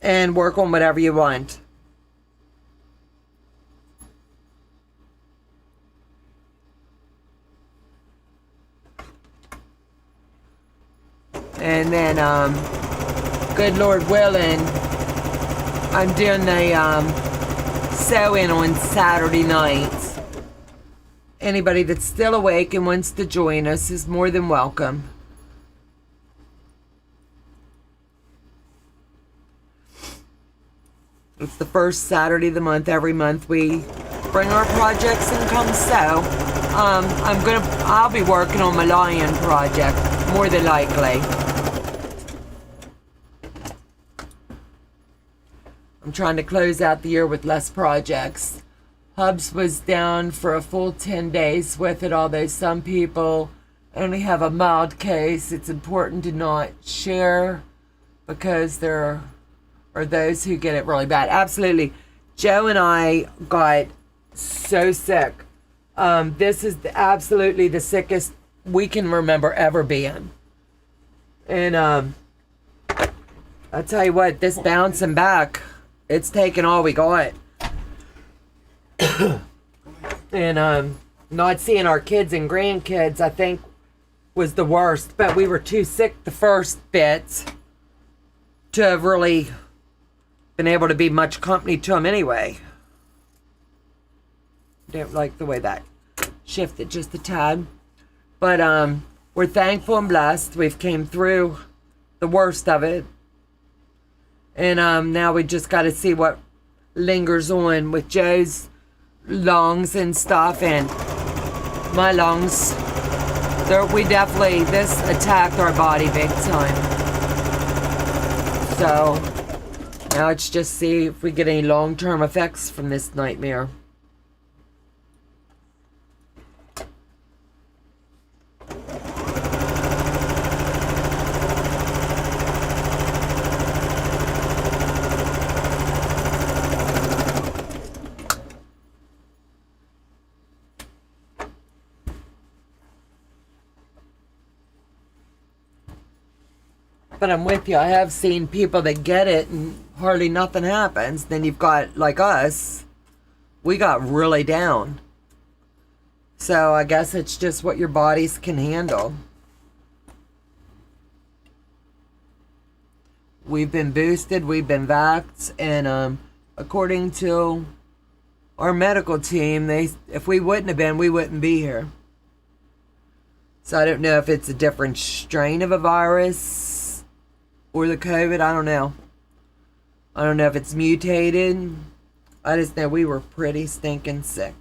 and work on whatever you want. And then, good Lord willing, I'm doing the sew-in on Saturday nights. Anybody that's still awake and wants to join us is more than welcome. It's the first Saturday of the month. Every month we bring our projects and come sew. I'll be working on my lion project, more than likely. I'm trying to close out the year with less projects. Hubs was down for a full 10 days with it, although some people only have a mild case. It's important to not share because there are those who get it really bad. Absolutely. Joe and I got so sick. This is absolutely the sickest we can remember ever being. And I'll tell you what, this bouncing back, it's taken all we got. And not seeing our kids and grandkids, I think, was the worst. But we were too sick the first bit to have really been able to be much company to them anyway. Didn't like the way that shifted just a tad. But we're thankful and blessed. We've came through the worst of it. And now we just got to see what lingers on with Joe's lungs and stuff, and my lungs. This attacked our body big time. So now let's just see if we get any long-term effects from this nightmare. But I'm with you. I have seen people that get it and hardly nothing happens. Then you've got, like us, we got really down. So I guess it's just what your bodies can handle. We've been boosted, we've been vaxxed, and according to our medical team, if we wouldn't have been, we wouldn't be here. So I don't know if it's a different strain of a virus or the COVID, I don't know. I don't know if it's mutated. I just know we were pretty stinking sick.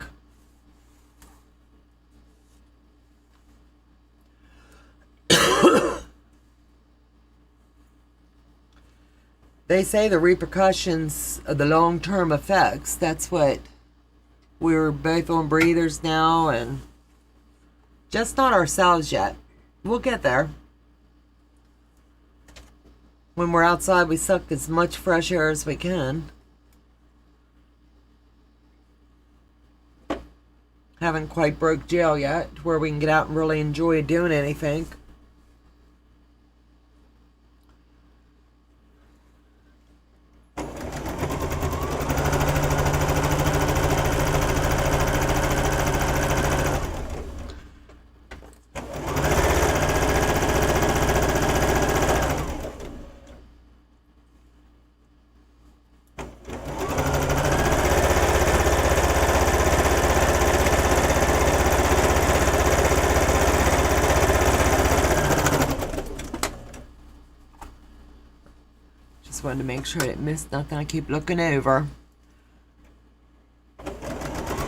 They say the repercussions of the long-term effects, that's what we're both on breathers now, and just not ourselves yet. We'll get there. When we're outside, we suck as much fresh air as we can. Haven't quite broke jail yet, where we can get out and really enjoy doing anything. Wanted to make sure I didn't miss nothing. I keep looking over.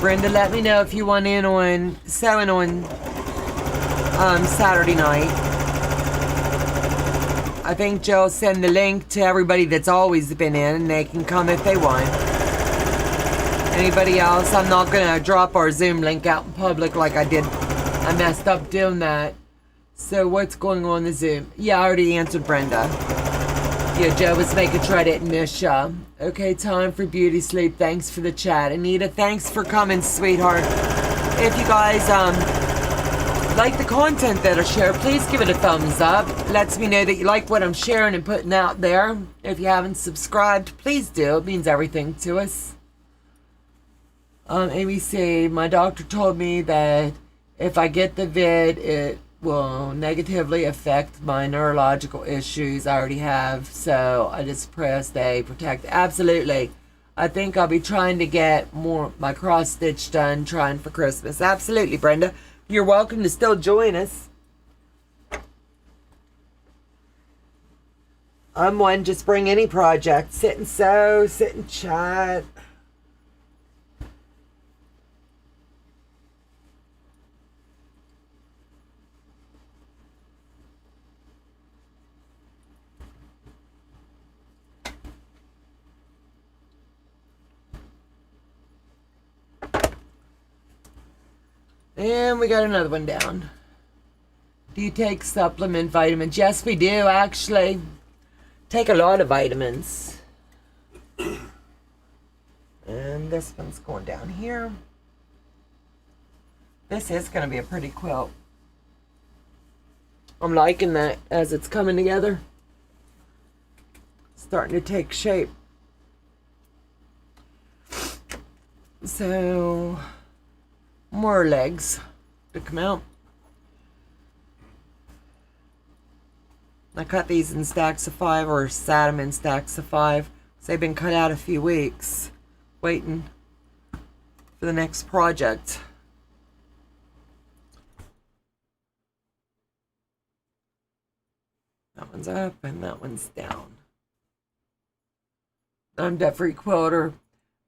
Brenda, let me know if you want in on sewing on Saturday night. I think Joe will send the link to everybody that's always been in, and they can come if they want. Anybody else, I'm not gonna drop our Zoom link out in public like I did. I messed up doing that. So what's going on in the Zoom? Yeah, I already answered Brenda. Yeah, Joe was making sure I didn't miss ya. Okay, time for beauty sleep. Thanks for the chat. Anita, thanks for coming, sweetheart. If you guys like the content that I share, please give it a thumbs up. Lets me know that you like what I'm sharing and putting out there. If you haven't subscribed, please do. It means everything to us. ABC, my doctor told me that if I get the vid, it will negatively affect my neurological issues I already have, so I just pray I stay protected. Absolutely. I think I'll be trying to get more my cross stitch done, trying for Christmas. Absolutely, Brenda. You're welcome to still join us. I'm one, just bring any project. Sit and sew, sit and chat. And we got another one down. Do you take supplement vitamins? Yes, we do, actually. Take a lot of vitamins. And this one's going down here. This is going to be a pretty quilt. I'm liking that as it's coming together. Starting to take shape. So, more legs to come out. I cut these in stacks of 5, or sat them in stacks of 5. So they've been cut out a few weeks, waiting for the next project. That one's up and that one's down. I'm Debt-Free Quilter.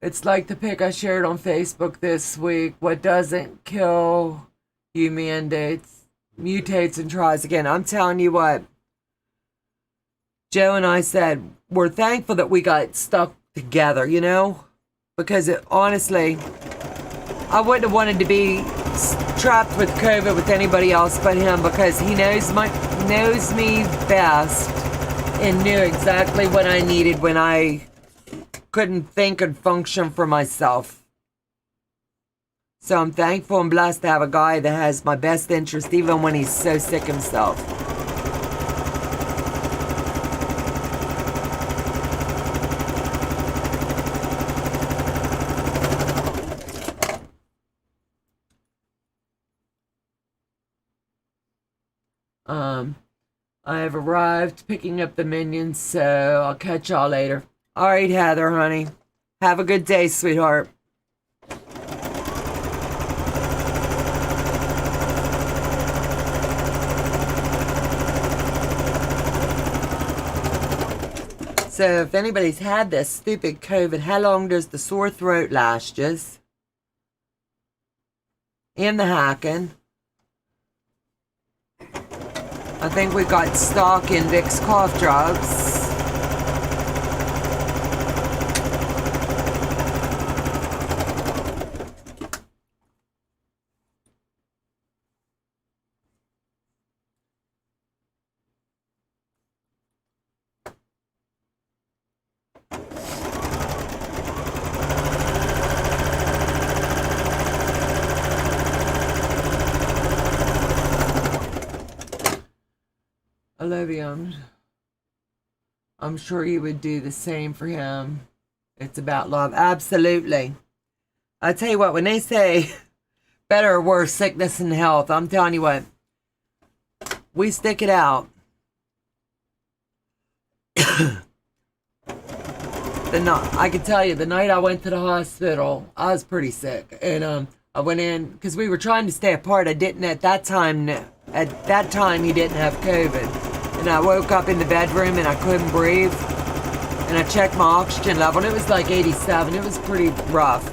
It's like the pic I shared on Facebook this week. What doesn't kill you mutates and tries again. I'm telling you what. Joe and I said, we're thankful that we got stuck together, you know? Because honestly, I wouldn't have wanted to be trapped with COVID with anybody else but him, because he knows me best and knew exactly what I needed when I couldn't think and function for myself. So I'm thankful and blessed to have a guy that has my best interest even when he's so sick himself. I have arrived picking up the minions, so I'll catch y'all later. All right, Heather, honey. Have a good day, sweetheart. So if anybody's had this stupid COVID, how long does the sore throat last you? And the hacking. I think we got stock in Vicks cough drops. Olivia, I'm sure you would do the same for him. It's about love. Absolutely. I tell you what, when they say better or worse, sickness and health, I'm telling you what, we stick it out. I can tell you, the night I went to the hospital, I was pretty sick. And I went in, because we were trying to stay apart. I didn't at that time he didn't have COVID. And I woke up in the bedroom and I couldn't breathe. And I checked my oxygen level and it was like 87. It was pretty rough.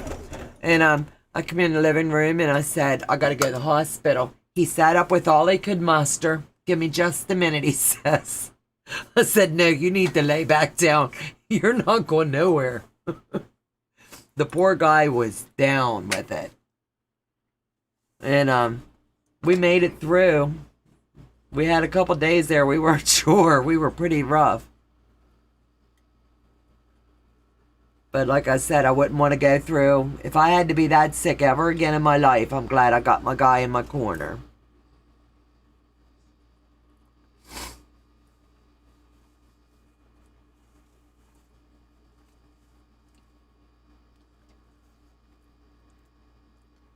And I come in the living room and I said, I got to go to the hospital. He sat up with all he could muster. Give me just a minute, he says. I said, no, you need to lay back down. You're not going nowhere. The poor guy was down with it. And we made it through. We had a couple days there. We weren't sure. We were pretty rough. But like I said, I wouldn't want to go through. If I had to be that sick ever again in my life, I'm glad I got my guy in my corner.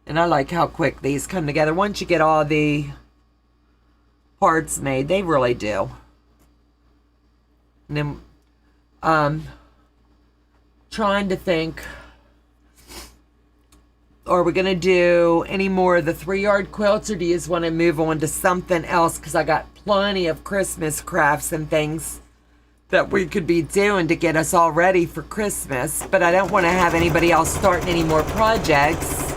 And I like how quick these come together. Once you get all the parts made, they really do. And then, trying to think, are we going to do any more of the 3-yard quilts, or do you just want to move on to something else? Because I got plenty of Christmas crafts and things that we could be doing to get us all ready for Christmas. But I don't want to have anybody else starting any more projects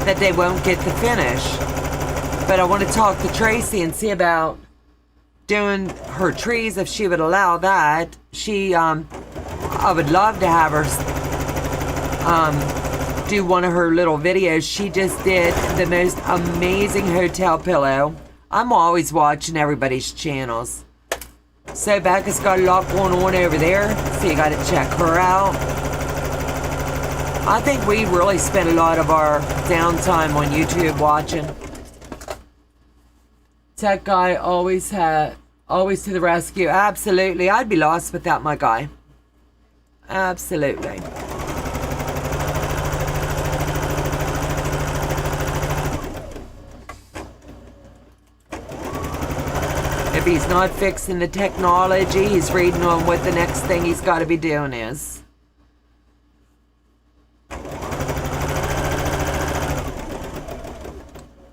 that they won't get to finish. But I want to talk to Tracy and see about doing her trees, if she would allow that. I would love to have her do one of her little videos. She just did the most amazing hotel pillow. I'm always watching everybody's channels. So Becca's got a lot going on over there, so you gotta check her out. I think we really spend a lot of our downtime on YouTube watching. Tech guy always to the rescue. Absolutely. I'd be lost without my guy. Absolutely. If he's not fixing the technology, he's reading on what the next thing he's got to be doing is.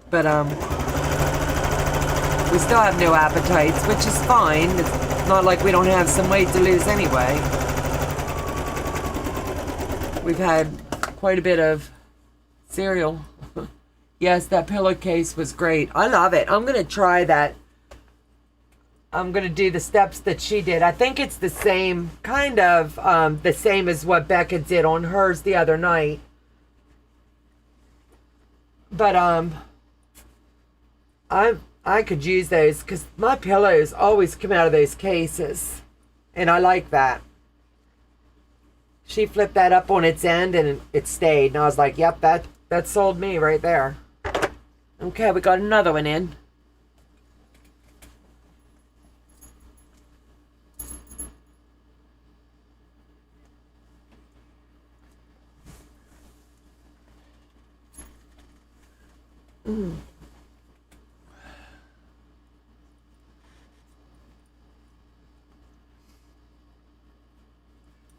But, we still have no appetites, which is fine. It's not like we don't have some weight to lose anyway. We've had quite a bit of cereal. Yes, that pillowcase was great. I love it. I'm going to try that. I'm going to do the steps that she did. I think it's the same, kind of the same as what Becca did on hers the other night. But, I could use those because my pillows always come out of those cases. And I like that. She flipped that up on its end and it stayed. And I was like, yep, that sold me right there. Okay, we got another one in.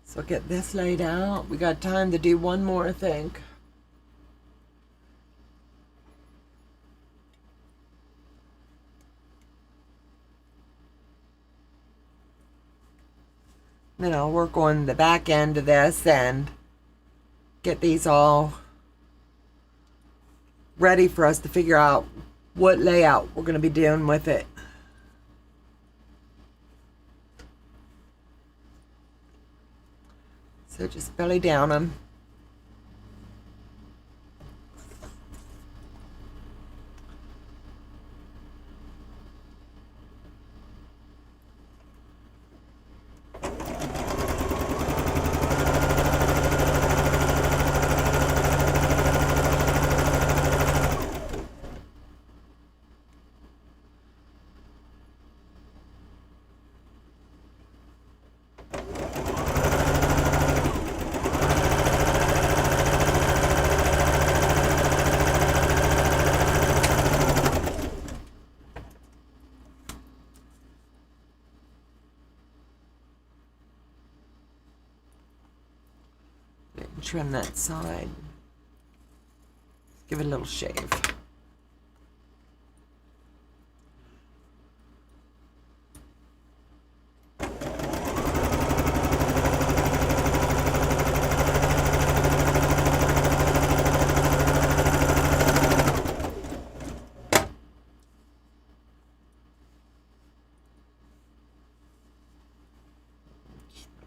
So get this laid out. We got time to do one more, I think. Then I'll work on the back end of this and get these all ready for us to figure out what layout we're going to be doing with it. So just belly down them. Trim that side. Give it a little shave.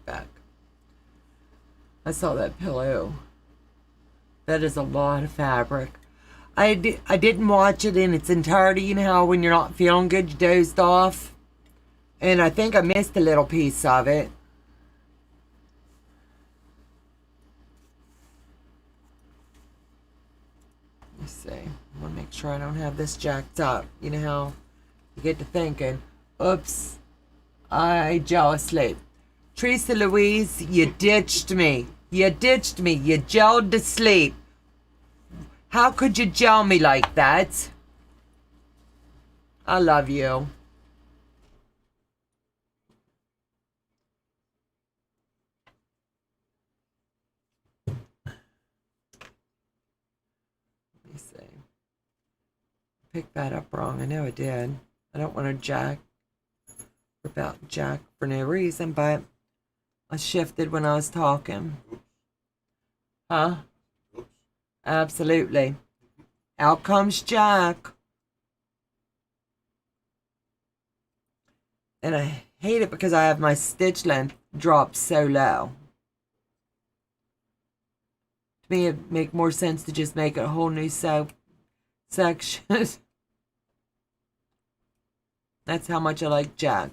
Back. I saw that pillow. That is a lot of fabric. I didn't watch it in its entirety. You know how when you're not feeling good, you dozed off? And I think I missed a little piece of it. Let's see. I want to make sure I don't have this jacked up. You know how you get to thinking, oops, I jealously. Teresa Louise, you ditched me. You ditched me. You gelled to sleep. How could you gel me like that? I love you. Let me see. Picked that up wrong. I know I did. I don't want to rip out jack for no reason, but I shifted when I was talking. Huh? Absolutely. Out comes Jack. And I hate it because I have my stitch length dropped so low. To me, it'd make more sense to just make a whole new section. That's how much I like Jack.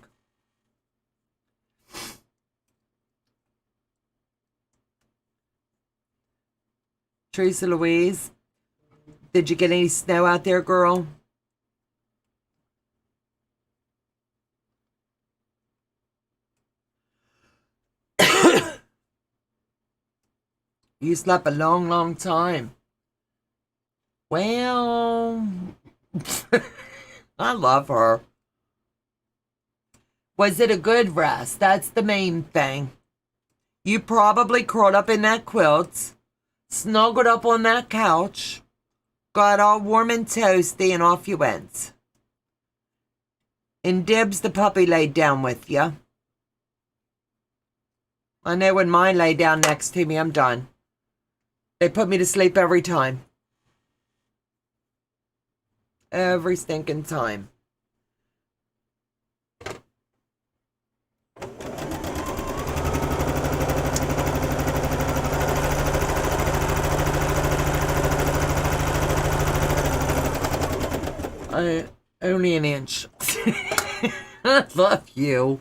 Teresa Louise, did you get any snow out there, girl? You slept a long, long time. Well, I love her. Was it a good rest? That's the main thing. You probably curled up in that quilt, snuggled up on that couch, got all warm and toasty, and off you went. And Dibs the puppy laid down with you. I know when mine lay down next to me, I'm done. They put me to sleep every time. Every stinking time. Only an inch. I love you.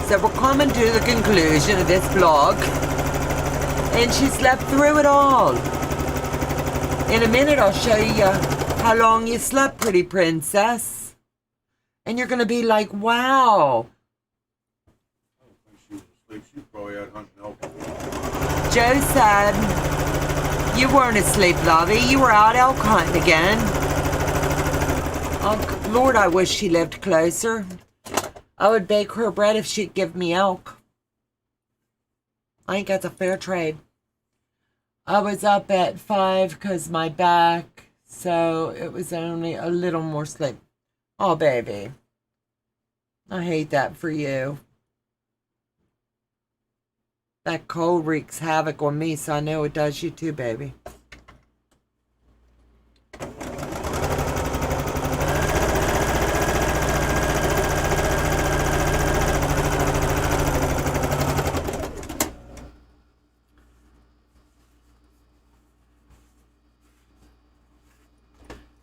So we're coming to the conclusion of this vlog. And she slept through it all. In a minute I'll show you how long you slept, pretty princess. And you're going to be like, wow. She was probably out hunting elk. Joe said, you weren't asleep, lovey. You were out elk hunting again. Oh, Lord, I wish she lived closer. I would bake her bread if she'd give me elk. I think that's a fair trade. I was up at 5 because my back, so it was only a little more sleep. Oh, baby. I hate that for you. That cold wreaks havoc on me, so I know it does you too, baby.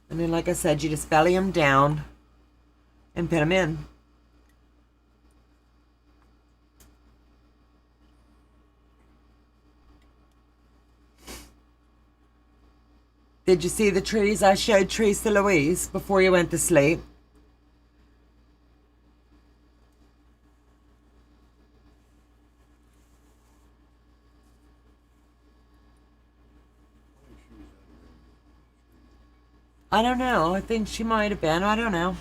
And then, like I said, you just belly them down and pin them in. Did you see the trees I showed Teresa Louise before you went to sleep? I don't know. I think she might have been. I don't know.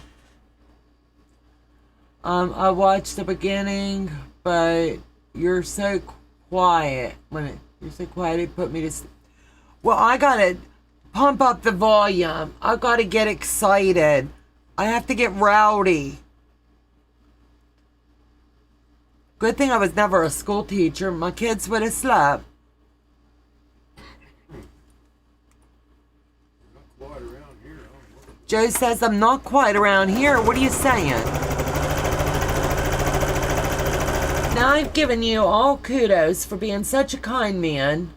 I watched the beginning, but you're so quiet. You're so quiet, it put me to sleep. Well, I gotta pump up the volume. I gotta get excited. I have to get rowdy. Good thing I was never a school teacher. My kids would have slept. Joe says I'm not quite around here. What are you saying? Now I've given you all kudos for being such a kind man.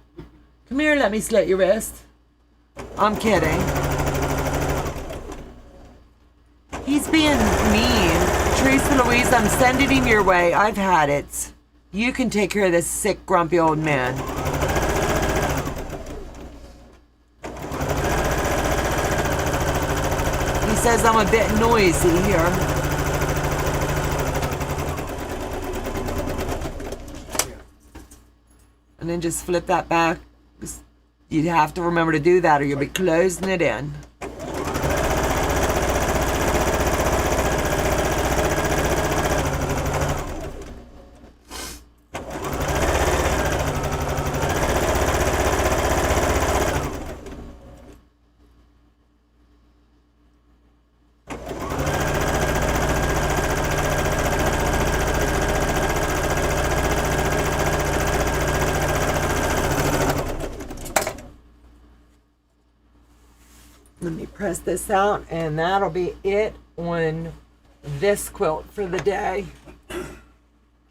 Come here, let me slit your wrist. I'm kidding. He's being mean. Teresa Louise, I'm sending him your way. I've had it. You can take care of this sick, grumpy old man. He says I'm a bit noisy here. And then just flip that back. You'd have to remember to do that or you'll be closing it in. Let me press this out and that'll be it on this quilt for the day.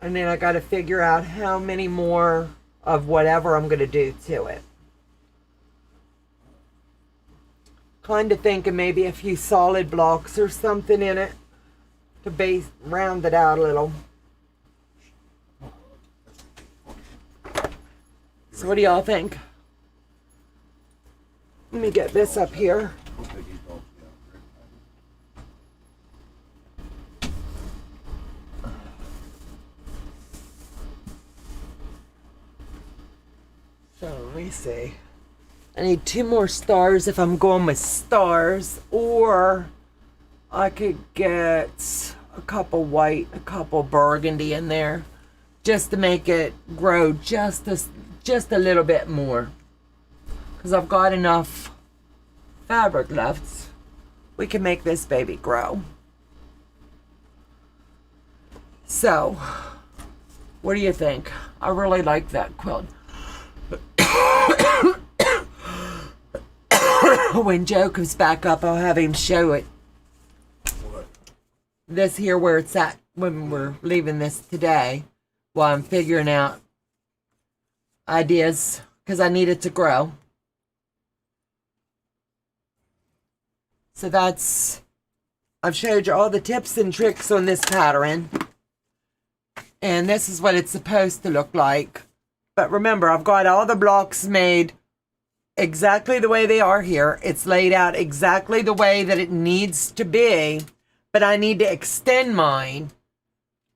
And then I got to figure out how many more of whatever I'm going to do to it. Kind of thinking maybe a few solid blocks or something in it to base round it out a little. So what do y'all think? Let me get this up here. So let me see. I need 2 more stars if I'm going with stars, or I could get a couple white, a couple burgundy in there, just to make it grow just a little bit more. Because I've got enough fabric left. We can make this baby grow. So, what do you think? I really like that quilt. When Joe comes back up, I'll have him show it. What? This here where it's at when we're leaving this today, while I'm figuring out ideas, because I need it to grow. So I've showed you all the tips and tricks on this pattern. And this is what it's supposed to look like. But remember, I've got all the blocks made exactly the way they are here. It's laid out exactly the way that it needs to be. But I need to extend mine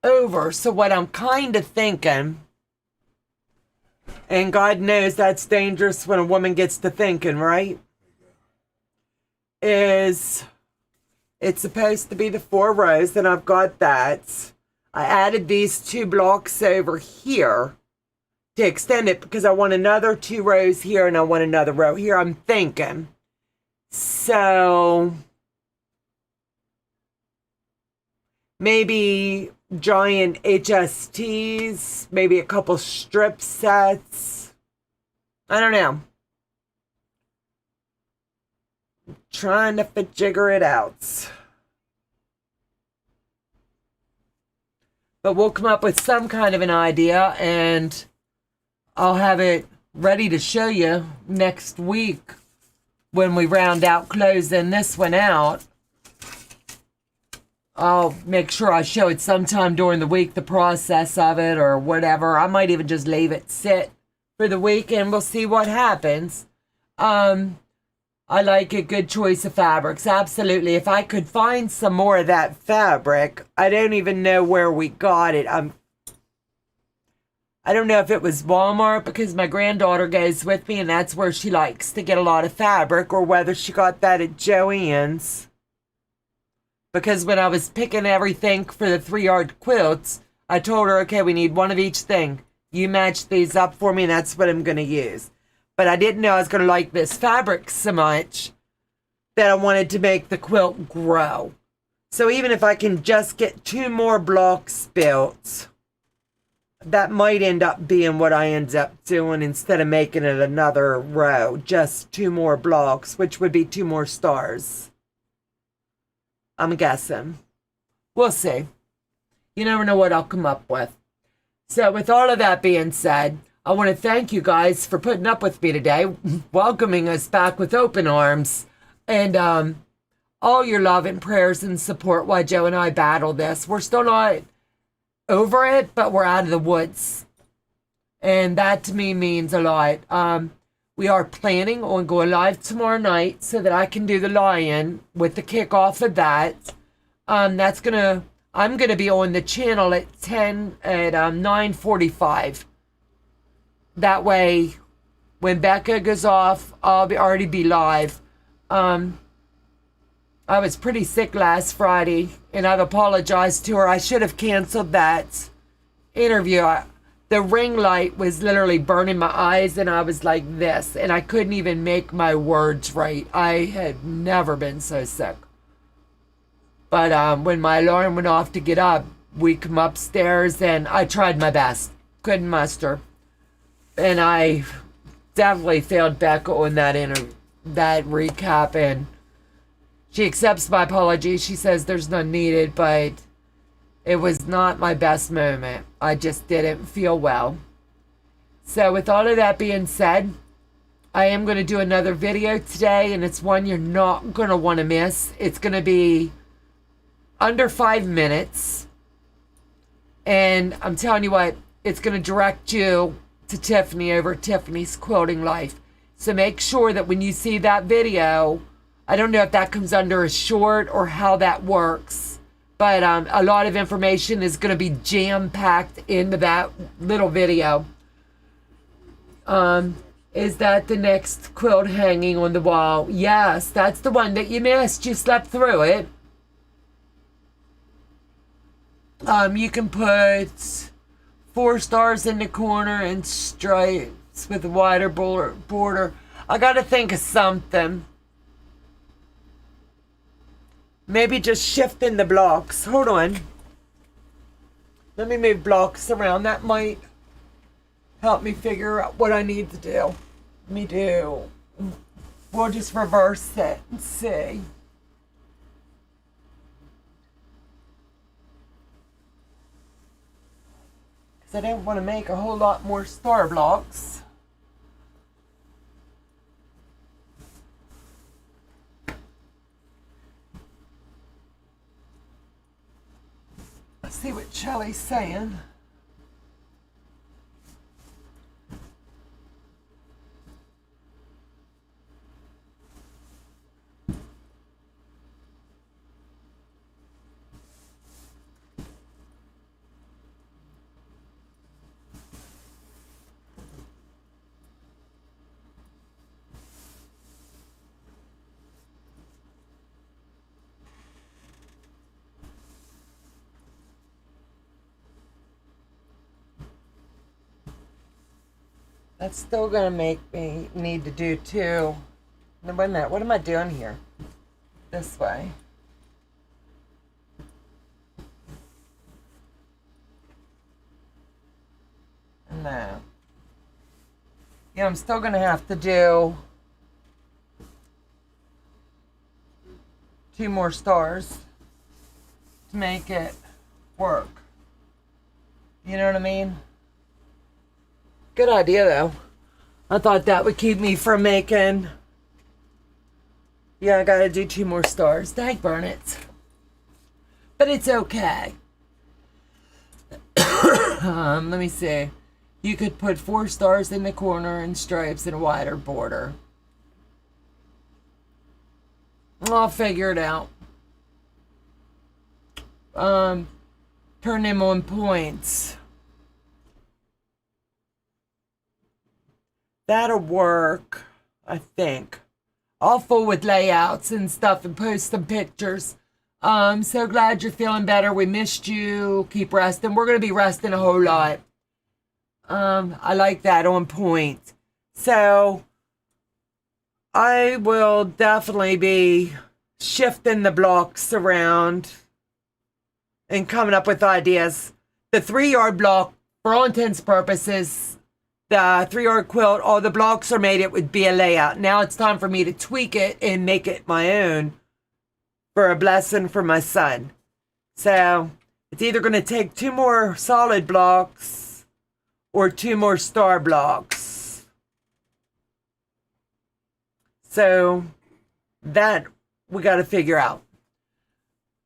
over. So what I'm kind of thinking, and God knows that's dangerous when a woman gets to thinking, right? Is it's supposed to be the 4 rows, and I've got that. I added these 2 blocks over here to extend it because I want another 2 rows here and I want another row here, I'm thinking. So maybe giant HSTs, maybe a couple strip sets. I don't know. Trying to figure it out. But we'll come up with some kind of an idea, and I'll have it ready to show you next week when we round out closing this one out. I'll make sure I show it sometime during the week, the process of it or whatever. I might even just leave it sit for the week and we'll see what happens. I like a good choice of fabrics, absolutely. If I could find some more of that fabric, I don't even know where we got it. I don't know if it was Walmart because my granddaughter goes with me and that's where she likes to get a lot of fabric, or whether she got that at Joann's. Because when I was picking everything for the 3-yard quilts, I told her, okay, we need one of each thing. You match these up for me and that's what I'm going to use. But I didn't know I was going to like this fabric so much that I wanted to make the quilt grow. So even if I can just get 2 more blocks built, that might end up being what I end up doing instead of making it another row. Just 2 more blocks, which would be 2 more stars. I'm guessing. We'll see. You never know what I'll come up with. So with all of that being said, I want to thank you guys for putting up with me today, welcoming us back with open arms, and all your love and prayers and support while Joe and I battle this. We're still not over it, but we're out of the woods. And that to me means a lot. We are planning on going live tomorrow night so that I can do the lie-in with the kickoff of that. I'm gonna be on the channel at 9:45. That way, when Becca goes off, I'll already be live. I was pretty sick last Friday, and I've apologized to her. I should have canceled that interview. The ring light was literally burning my eyes, and I was like this, and I couldn't even make my words right. I had never been so sick. But when my alarm went off to get up, we come upstairs, and I tried my best. Couldn't muster. And I definitely failed Becca on that recap, and she accepts my apology. She says there's none needed, but it was not my best moment. I just didn't feel well. So with all of that being said, I am going to do another video today, and it's one you're not going to want to miss. It's going to be under 5 minutes. And I'm telling you what, it's going to direct you to Tiffany over at Tiffany's Quilting Life. So make sure that when you see that video, I don't know if that comes under a short or how that works, but a lot of information is going to be jam-packed into that little video. Is that the next quilt hanging on the wall? Yes, that's the one that you missed. You slept through it. You can put 4 stars in the corner and stripes with a wider border. I gotta think of something. Maybe just shifting the blocks. Hold on. Let me move blocks around. That might help me figure out what I need to do. We'll just reverse it and see. Because I didn't want to make a whole lot more star blocks. Let's see what Shelley's saying. That's still gonna make me need to do 2. No, wait a minute, what am I doing here? This way. No. Yeah, I'm still gonna have to do 2 more stars to make it work. You know what I mean? Good idea, though. I thought that would keep me from making... Yeah, I gotta do 2 more stars. Dang, burn it. But it's okay. Let me see. You could put 4 stars in the corner and stripes and a wider border. I'll figure it out. Turn them on points. That'll work, I think. I'll fool with layouts and stuff and post some pictures. So glad you're feeling better. We missed you. Keep resting. We're going to be resting a whole lot. I like that, on point. So I will definitely be shifting the blocks around and coming up with ideas. The 3-yard block, for all intents and purposes, the 3-yard quilt, all the blocks are made, it would be a layout. Now it's time for me to tweak it and make it my own for a blessing for my son. So it's either going to take 2 more solid blocks or 2 more star blocks. So that we got to figure out.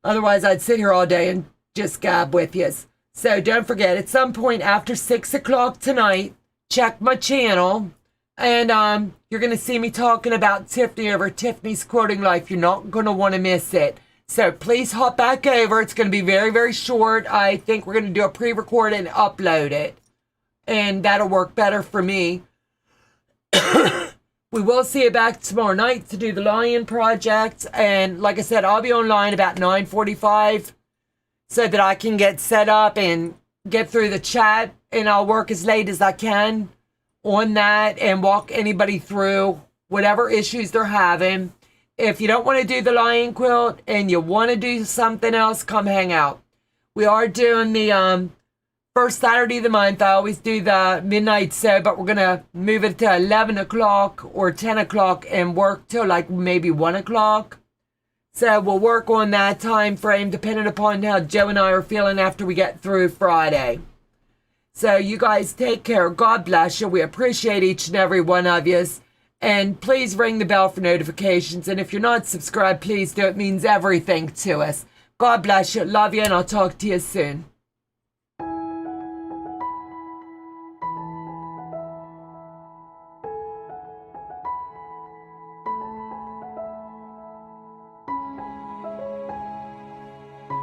Otherwise, I'd sit here all day and just gab with you. So don't forget, at some point after 6 o'clock tonight, check my channel, and you're going to see me talking about Tiffany over Tiffany's Quilting Life. You're not going to want to miss it. So please hop back over. It's going to be very, very short. I think we're going to do a pre-record and upload it, and that'll work better for me. We will see you back tomorrow night to do the lion project, and like I said, I'll be online about 9:45 so that I can get set up and get through the chat, and I'll work as late as I can on that and walk anybody through whatever issues they're having. If you don't want to do the lion quilt and you want to do something else, come hang out. We are doing the first Saturday of the month. I always do the midnight show, but we're going to move it to 11 o'clock or 10 o'clock and work till like maybe 1 o'clock. So we'll work on that time frame depending upon how Joe and I are feeling after we get through Friday. So you guys take care. God bless you. We appreciate each and every one of you. And please ring the bell for notifications. And if you're not subscribed, please do. It means everything to us. God bless you. Love you. And I'll talk to you soon.